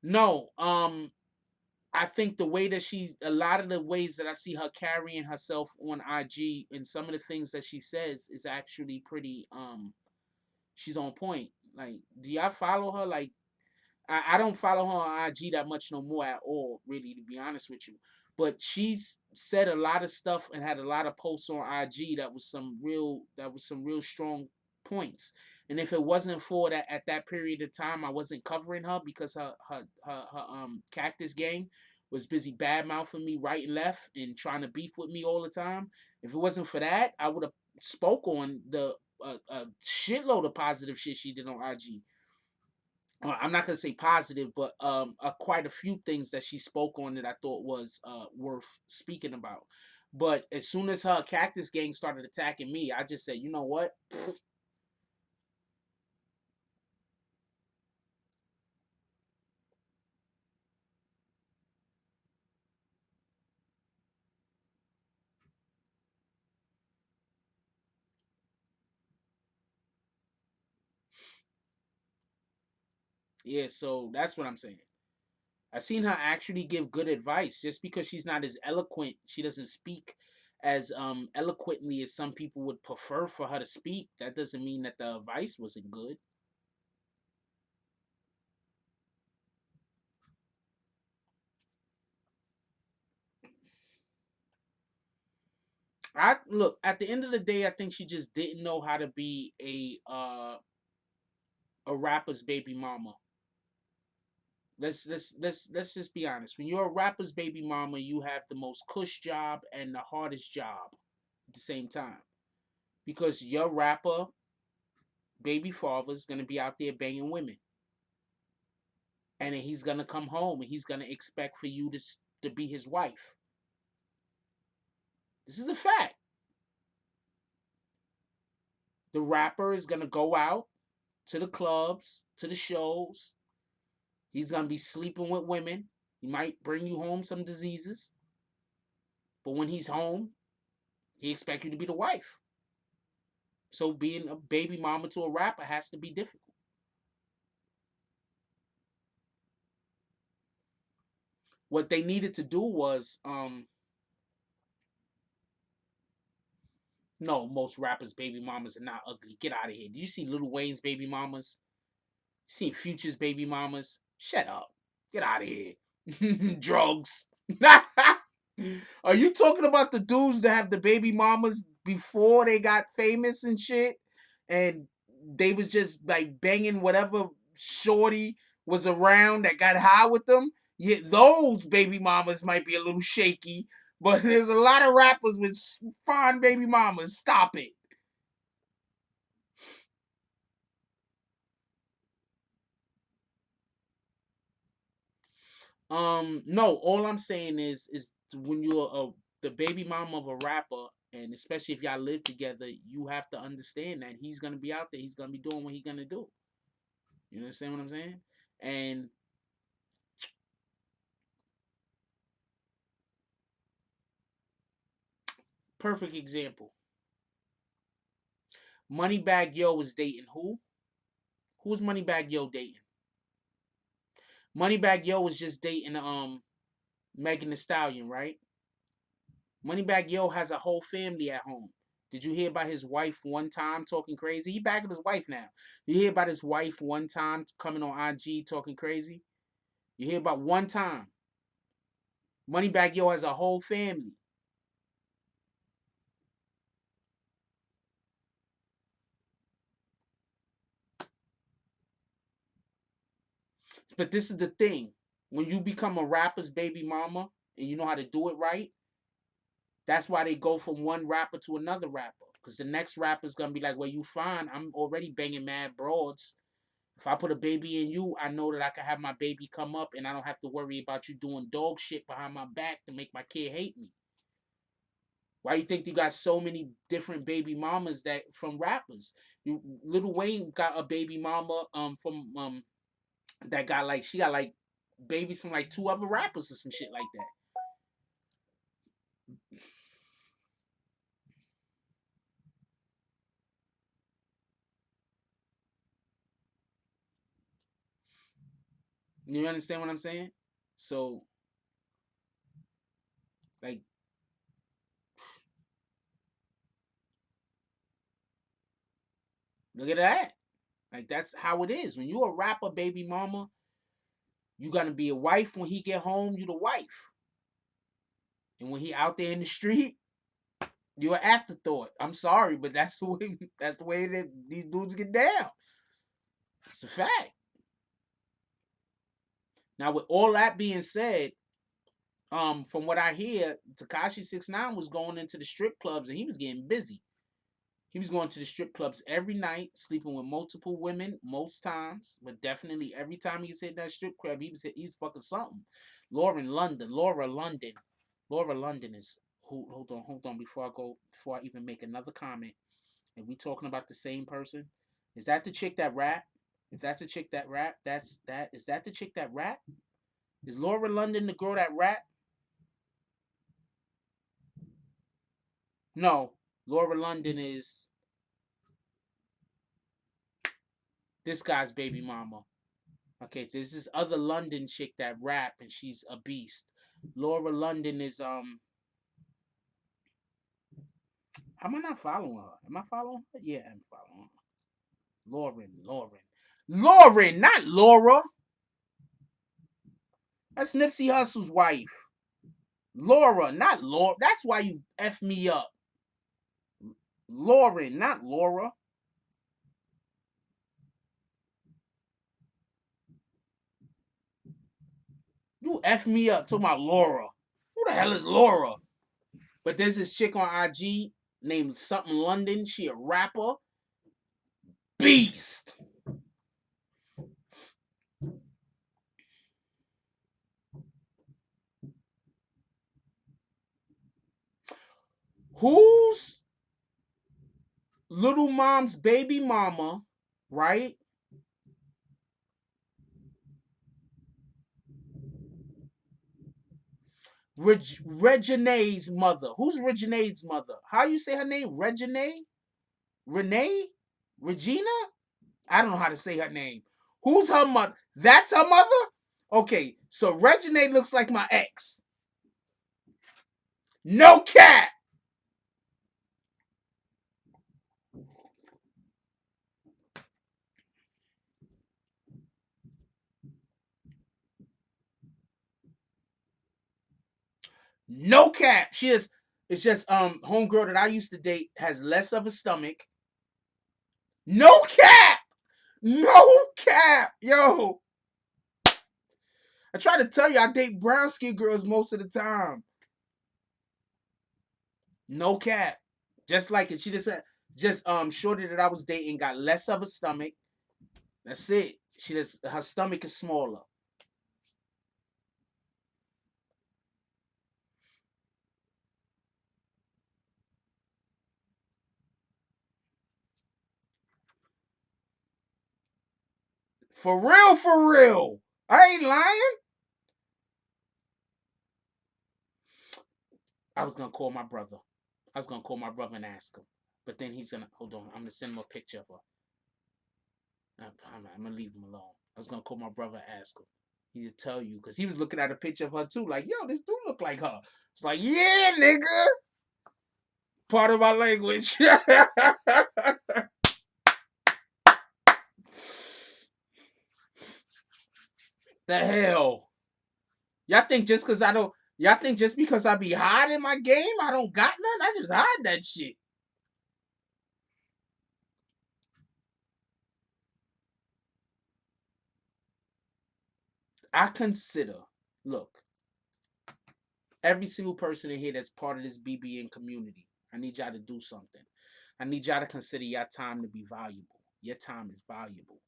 No, I think the way that she's a lot of the ways that I see her carrying herself on IG and some of the things that she says is actually pretty she's on point. Like, do y'all follow her? Like I don't follow her on IG that much no more at all, really, to be honest with you. But she's said a lot of stuff and had a lot of posts on IG that was some real strong points. And if it wasn't for that at that period of time, I wasn't covering her because her cactus gang was busy bad mouthing me right and left and trying to beef with me all the time. If it wasn't for that, I would have spoke on the a shitload of positive shit she did on IG. I'm not gonna say positive, but quite a few things that she spoke on that I thought was worth speaking about. But as soon as her cactus gang started attacking me, I just said, you know what? Yeah, so that's what I'm saying. I've seen her actually give good advice. Just because she's not as eloquent, she doesn't speak as eloquently as some people would prefer for her to speak. That doesn't mean that the advice wasn't good. I look at the end of the day, I think she just didn't know how to be a rapper's baby mama. Let's just be honest. When you're a rapper's baby mama, you have the most cush job and the hardest job at the same time. Because your rapper baby father's gonna be out there banging women. And then he's gonna come home and he's gonna expect for you to be his wife. This is a fact. The rapper is gonna go out to the clubs, to the shows. He's gonna be sleeping with women. He might bring you home some diseases. But when he's home, he expects you to be the wife. So being a baby mama to a rapper has to be difficult. What they needed to do was, no, most rappers' baby mamas are not ugly. Get out of here. Do you see Lil Wayne's baby mamas? Seen Future's baby mamas? Shut up. Get out of here. Drugs. Are you talking about the dudes that have the baby mamas before they got famous and shit? And they was just like banging whatever shorty was around that got high with them? Yeah, those baby mamas might be a little shaky, but there's a lot of rappers with fine baby mamas. Stop it. No, all I'm saying is when you're the baby mama of a rapper, and especially if y'all live together, you have to understand that he's gonna be out there. He's gonna be doing what he's gonna do. You understand what I'm saying? And perfect example. Moneybag Yo is dating who? Who's Moneybag Yo dating? Moneybag Yo was just dating Megan Thee Stallion, right? Moneybag Yo has a whole family at home. Did you hear about his wife one time talking crazy? He back with his wife now. You hear about his wife one time coming on IG talking crazy? You hear about one time. Moneybag Yo has a whole family. But this is the thing. When you become a rapper's baby mama and you know how to do it right, that's why they go from one rapper to another rapper. Because the next rapper's gonna be like, well, you fine. I'm already banging mad broads. If I put a baby in you, I know that I can have my baby come up and I don't have to worry about you doing dog shit behind my back to make my kid hate me. Why you think you got so many different baby mamas that from rappers? Lil Wayne got a baby mama from that got like she got like babies from like two other rappers or some shit like that. You understand what I'm saying? So like look at that. Like that's how it is. When you a rapper baby mama, you gonna be a wife when he get home, you the wife. And when he out there in the street, you're an afterthought. I'm sorry, but that's the way that these dudes get down. It's a fact. Now, with all that being said, from what I hear, Tekashi 6ix9ine was going into the strip clubs and he was getting busy. He was going to the strip clubs every night, sleeping with multiple women most times, but definitely every time he was hitting that strip club, he was fucking something. Laura London, Laura London is who? Hold on, before I even make another comment. And we talking about the same person? Is that the chick that rap? If that's the chick that rap, that's that. Is that the chick that rap? Is Laura London the girl that rap? No, Laura London is this guy's baby mama. Okay, so there's this other London chick that rap and she's a beast. Laura London is am I not following her? Am I following her? Yeah, I'm following her. Lauren, not Laura. That's Nipsey Hussle's wife. Laura, not Laura. That's why you F me up. Lauren, not Laura. F me up. Talking about Laura. Who the hell is Laura? But there's this chick on IG named something London. She a rapper. Beast. Who's little mom's baby mama, right? Regine's mother. Who's Regine's mother? How you say her name? Regine? Renee? Regina? I don't know how to say her name. Who's her mother? That's her mother? Okay, so Regine looks like my ex. No cap. No cap. She is. It's just homegirl that I used to date has less of a stomach. No cap. No cap. Yo. I try to tell you I date brown skin girls most of the time. No cap. Just like it. She just shorty that I was dating got less of a stomach. That's it. She just her stomach is smaller. For real, for real. I ain't lying. I was gonna call my brother. I was gonna call my brother and ask him. But then he's gonna hold on. I'm gonna send him a picture of her. I'm gonna leave him alone. I was gonna call my brother and ask him. He'd tell you because he was looking at a picture of her too. Like, yo, this do look like her. It's like, yeah, nigga. Part of my language. The hell. Y'all think just because I don't. Y'all think just because I be hiding my game, I don't got none? I just hide that shit. I consider, look, every single person in here that's part of this BBN community, I need y'all to do something. I need y'all to consider your time to be valuable. Your time is valuable.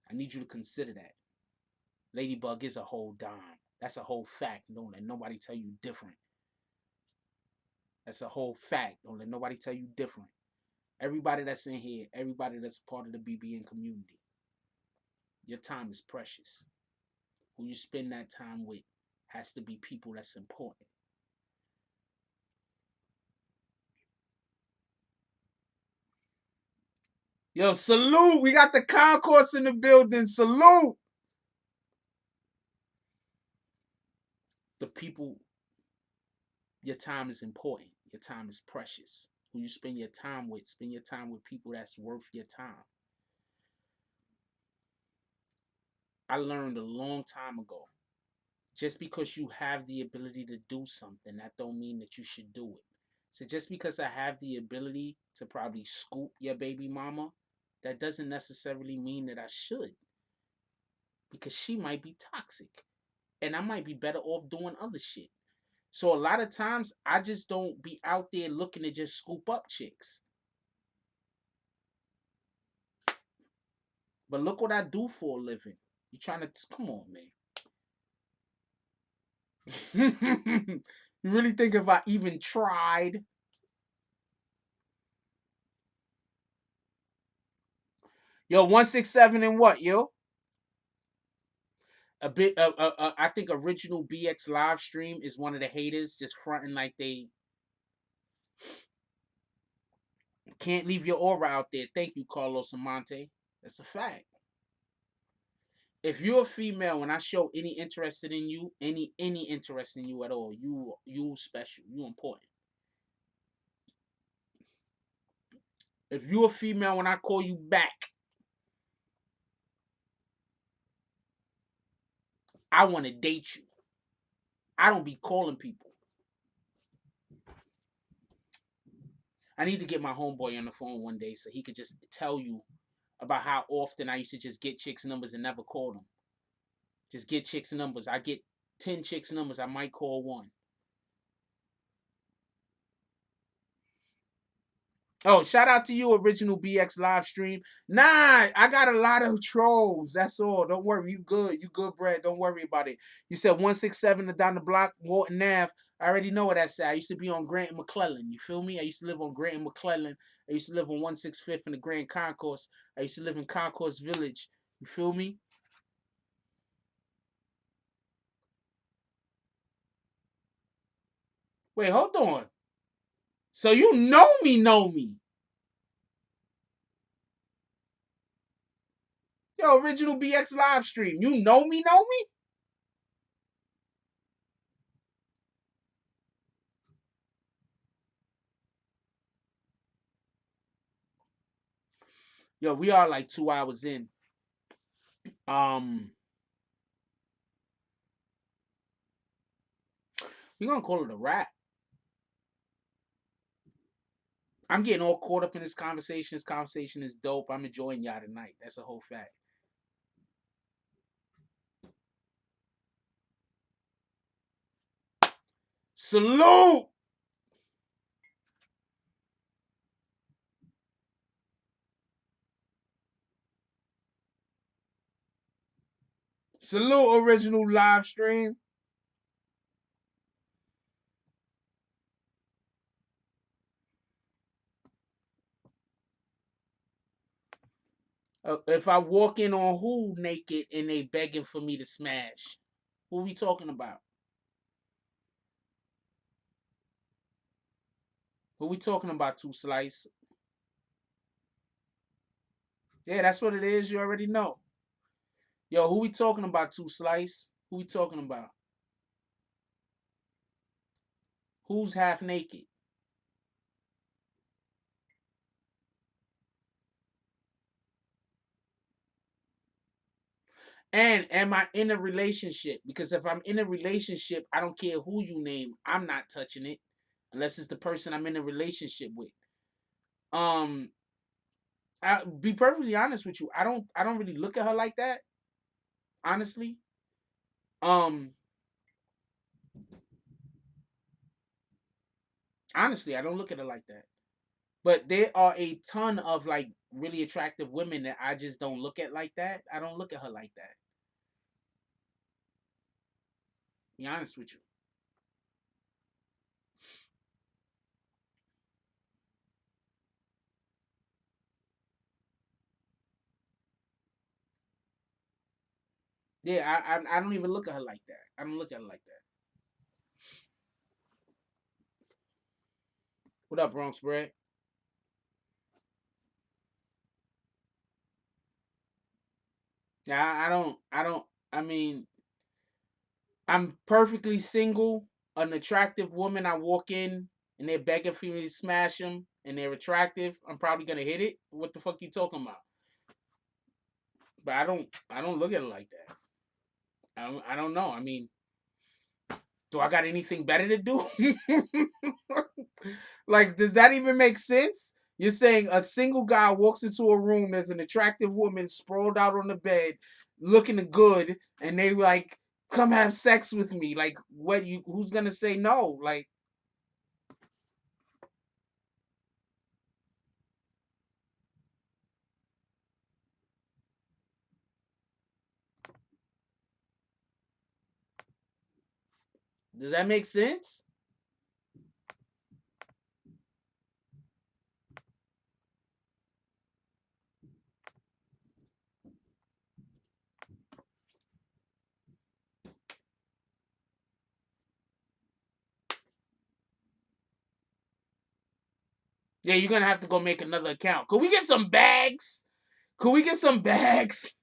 I need you to consider that. Ladybug is a whole dime. That's a whole fact. Don't let nobody tell you different. That's a whole fact. Don't let nobody tell you different. Everybody that's in here, everybody that's part of the BBN community, your time is precious. Who you spend that time with has to be people that's important. Yo, salute. We got the concourse in the building. Salute. The people, your time is important. Your time is precious. Who you spend your time with, spend your time with people that's worth your time. I learned a long time ago. Just because you have the ability to do something, that don't mean that you should do it. So just because I have the ability to probably scoop your baby mama, that doesn't necessarily mean that I should. Because she might be toxic. And I might be better off doing other shit. So a lot of times I just don't be out there looking to just scoop up chicks. But look what I do for a living. You trying to come on, man. You really think if I even tried? Yo, 167 and what, yo? A bit I think original BX live stream is one of the haters just fronting like they can't leave your aura out there. Thank you, Carlos Amante. That's a fact. If you're a female and I show any interest in you, any interest in you at all, you special, you important. If you're a female and I call you back, I want to date you. I don't be calling people. I need to get my homeboy on the phone one day so he could just tell you about how often I used to just get chicks' numbers and never call them. Just get chicks' numbers. I get 10 chicks' numbers. I might call one. Oh, shout out to you, Original BX live stream. Nah, I got a lot of trolls. That's all. Don't worry. You good. You good, Brad. Don't worry about it. You said 167 down the block, Walton Ave. I already know what that's at. I used to be on Grant and McClellan. You feel me? I used to live on Grant and McClellan. I used to live on 165th in the Grand Concourse. I used to live in Concourse Village. You feel me? Wait, hold on. So you know me. Yo, Original BX live stream. You know me? Yo, we are like 2 hours in. We're gonna call it a wrap. I'm getting all caught up in this conversation. This conversation is dope. I'm enjoying y'all tonight. That's a whole fact. Salute! Salute, Original live stream. If I walk in on who naked and they begging for me to smash, who we talking about? Who we talking about, Two Slice? Yeah, that's what it is. You already know. Yo, who we talking about, Two Slice? Who we talking about? Who's half naked? And am I in a relationship? Because if I'm in a relationship, I don't care who you name. I'm not touching it unless it's the person I'm in a relationship with. Um, I be perfectly honest with you. I don't really look at her like that. Honestly, um, honestly, I don't look at her like that. But there are a ton of like really attractive women that I just don't look at like that. I don't look at her like that. Be honest with you. Yeah, I don't even look at her like that. I don't look at her like that. What up, Bronx Bread? Yeah, I don't. I mean, I'm perfectly single. An attractive woman, I walk in and they're begging for me to smash them, and they're attractive. I'm probably gonna hit it. What the fuck you talking about? But I don't look at it like that. I don't know. I mean, do I got anything better to do? Like, does that even make sense? You're saying a single guy walks into a room, there's an attractive woman sprawled out on the bed, looking good, and they like, come have sex with me. Like, what you who's gonna say no? Like, does that make sense? Yeah, you're gonna have to go make another account. Could we get some bags? Could we get some bags?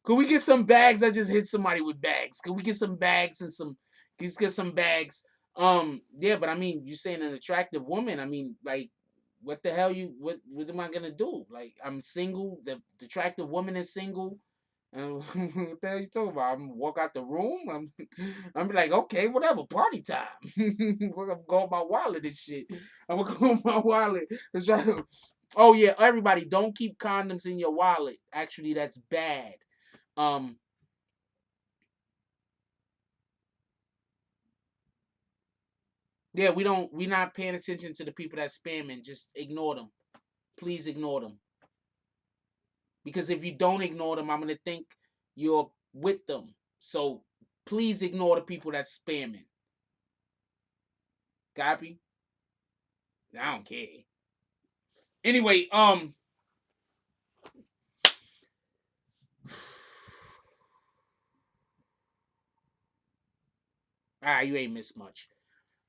Could we get some bags? I just hit somebody with bags. Could we get some bags and some? Let's get some bags. Yeah, but I mean, you saying an attractive woman. I mean, like, what the hell? What am I gonna do? Like, I'm single. The attractive woman is single. What the hell you talking about? I'm gonna walk out the room. I'm be like, okay, whatever, party time. I'm gonna go on my wallet and shit. I'm gonna go on my wallet. It's like, oh yeah, everybody, don't keep condoms in your wallet. Actually, that's bad. Um, Yeah, we're not paying attention to the people that spamming. Just ignore them. Please ignore them. Because if you don't ignore them, I'm gonna think you're with them. So please ignore the people that's spamming. Copy? I don't care. Anyway, you ain't missed much.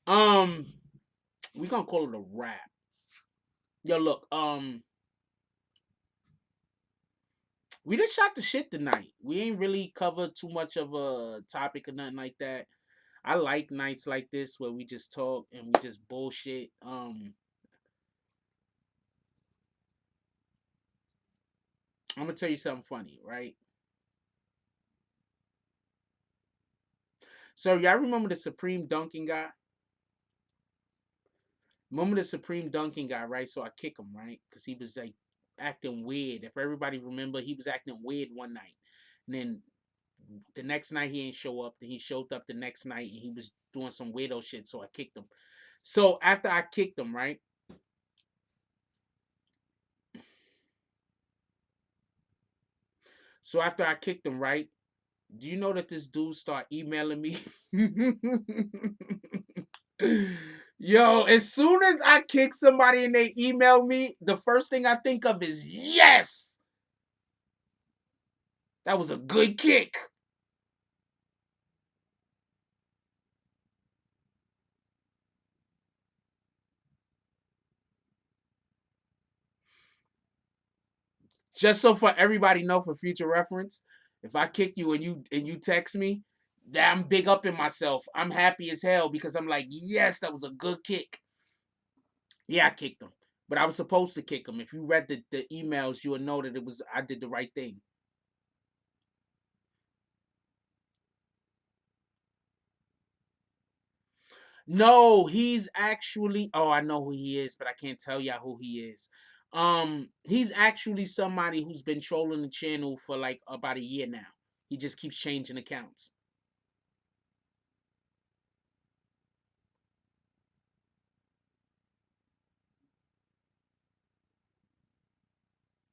We gonna call it a wrap. Yo, look, we just shot the shit tonight. We ain't really covered too much of a topic or nothing like that. I like nights like this where we just talk and we just bullshit. I'm gonna tell you something funny, right? So y'all remember the Supreme Dunking guy? Remember the Supreme Dunking guy, right? So I kick him, right? Because he was like acting weird. If everybody remember, he was acting weird one night. And then the next night he ain't show up. Then he showed up the next night and he was doing some weirdo shit. So I kicked him. So after I kicked him, right? So after I kicked him, right? Do you know that this dude start emailing me? Yo, as soon as I kick somebody and they email me, the first thing I think of is yes. That was a good kick. Just so for everybody know for future reference, if I kick you and you text me, that I'm big up in myself. I'm happy as hell because I'm like, yes, that was a good kick. Yeah, I kicked him. But I was supposed to kick him. If you read the emails, you would know that it was I did the right thing. No, he's actually I know who he is, but I can't tell y'all who he is. He's actually somebody who's been trolling the channel for like about a year now. He just keeps changing accounts.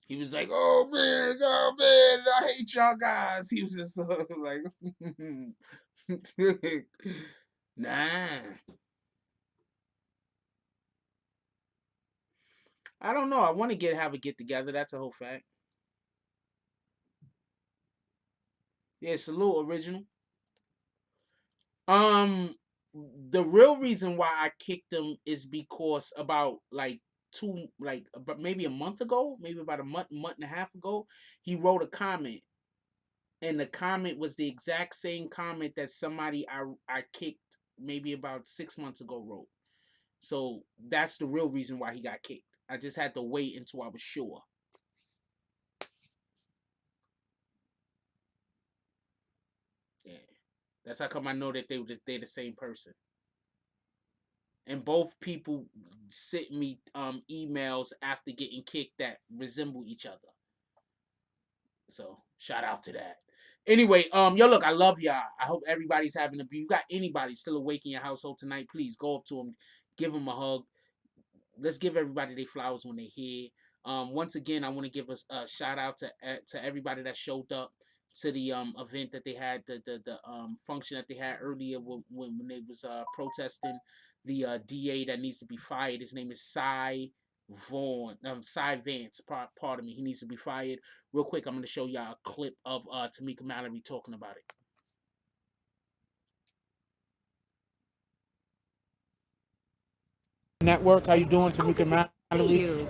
He was like, oh man, I hate y'all guys." He was just like, nah. I don't know. I want to have a get together. That's a whole fact. Yeah, salute original. Um, the real reason why I kicked him is because about like about maybe a month ago, maybe about a month and a half ago, he wrote a comment, and the comment was the exact same comment that somebody I kicked maybe about 6 months ago wrote. So that's the real reason why he got kicked. I just had to wait until I was sure. Yeah, that's how come I know that they the same person. And both people sent me emails after getting kicked that resemble each other. So shout out to that. Anyway, yo, look, I love y'all. I hope everybody's having a You got anybody still awake in your household tonight? Please go up to them, give them a hug. Let's give everybody their flowers when they're here. Once again, I want to give us a shout out to everybody that showed up to the event that they had, the function that they had earlier when they was protesting the DA that needs to be fired. His name is Cy Vance. Pardon me. He needs to be fired. Real quick, I'm going to show y'all a clip of Tameka Mallory talking about it. Network, how you doing, Tameka Mallory?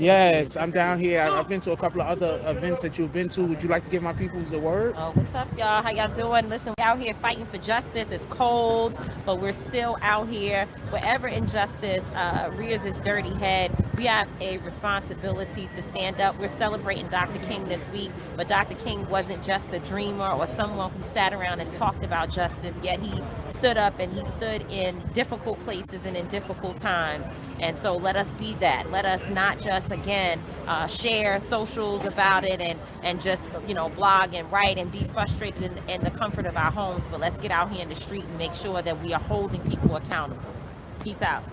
Yes, I'm down here. I've been to a couple of other events that you've been to. Would you like to give my peoples a word? Oh, what's up, y'all? How y'all doing? Listen, we're out here fighting for justice. It's cold, but we're still out here. Wherever injustice rears its dirty head, we have a responsibility to stand up. We're celebrating Dr. King this week, but Dr. King wasn't just a dreamer or someone who sat around and talked about justice, yet he stood up and he stood in difficult places and in difficult times. And so let us be that. Let us not just, again, share socials about it and just, blog and write and be frustrated in the comfort of our homes. But let's get out here in the street and make sure that we are holding people accountable. Peace out.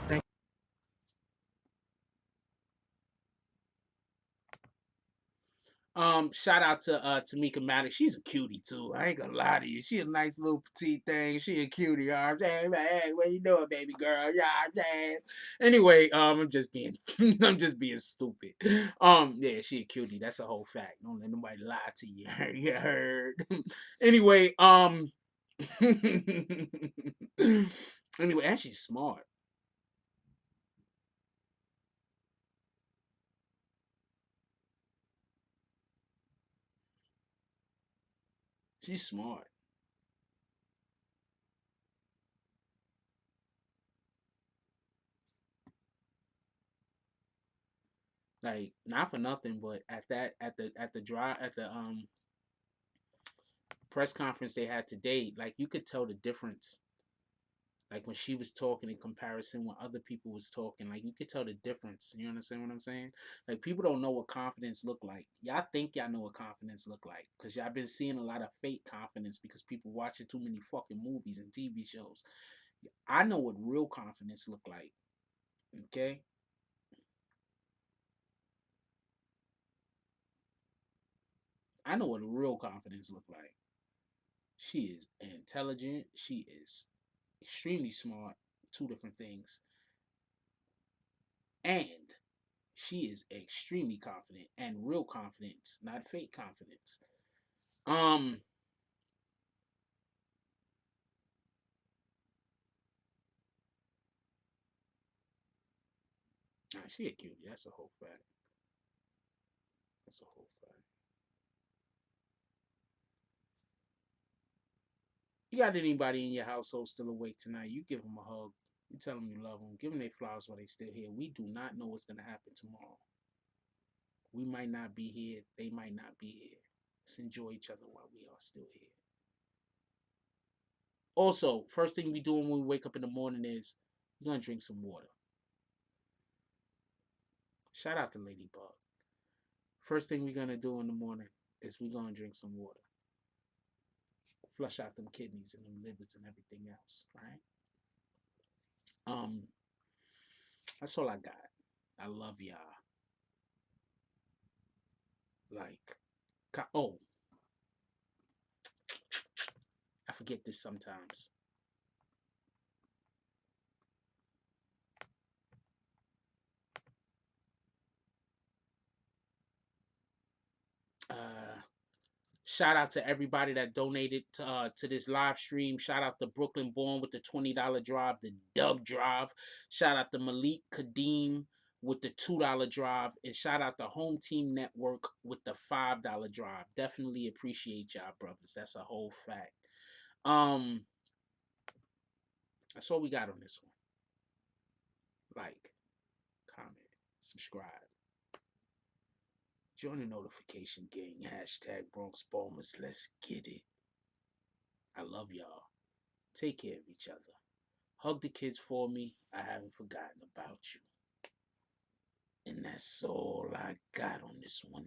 Shout out to Tameka Mallory. She's a cutie too. I ain't gonna lie to you. She a nice little petite thing. She a cutie. You know what I'm saying? Hey, what you doing, baby girl? Yeah, I'm saying. Anyway, I'm just being I'm just being stupid. Yeah, she a cutie. That's a whole fact. Don't let nobody lie to you. You heard. Anyway, anyway, and she's smart. She's smart. Like, not for nothing, but at the drive at the press conference they had today, like you could tell the difference. Like when she was talking in comparison when other people was talking, like you could tell the difference. You understand what I'm saying? Like people don't know what confidence look like. Y'all think y'all know what confidence look like because y'all been seeing a lot of fake confidence because people watching too many fucking movies and TV shows. I know what real confidence look like. Okay, I know what real confidence look like. She is intelligent. She is extremely smart. Two different things. And she is extremely confident and real confidence, not fake confidence. Um, nah, she a cutie. That's a whole fact. That's a whole fact. You got anybody in your household still awake tonight? You give them a hug. You tell them you love them. Give them their flowers while they still here. We do not know what's gonna happen tomorrow. We might not be here. They might not be here. Let's enjoy each other while we are still here. Also, first thing we do when we wake up in the morning is we're gonna drink some water. Shout out to Ladybug. First thing we're gonna do in the morning is we're gonna drink some water. Flush out them kidneys and them livers and everything else, right? Um, that's all I got. I love y'all. Like, oh, I forget this sometimes. Uh, Shout out to everybody that donated to this live stream. Shout out to Brooklyn Born with the $20 drive, the Dub drive. Shout out to Malik Kadeem with the $2 drive. And shout out to Home Team Network with the $5 drive. Definitely appreciate y'all, brothers. That's a whole fact. Um, that's all we got on this one. Like, comment, subscribe. Join the notification gang. Hashtag Bronx Bombers. Let's get it. I love y'all. Take care of each other. Hug the kids for me. I haven't forgotten about you. And that's all I got on this one.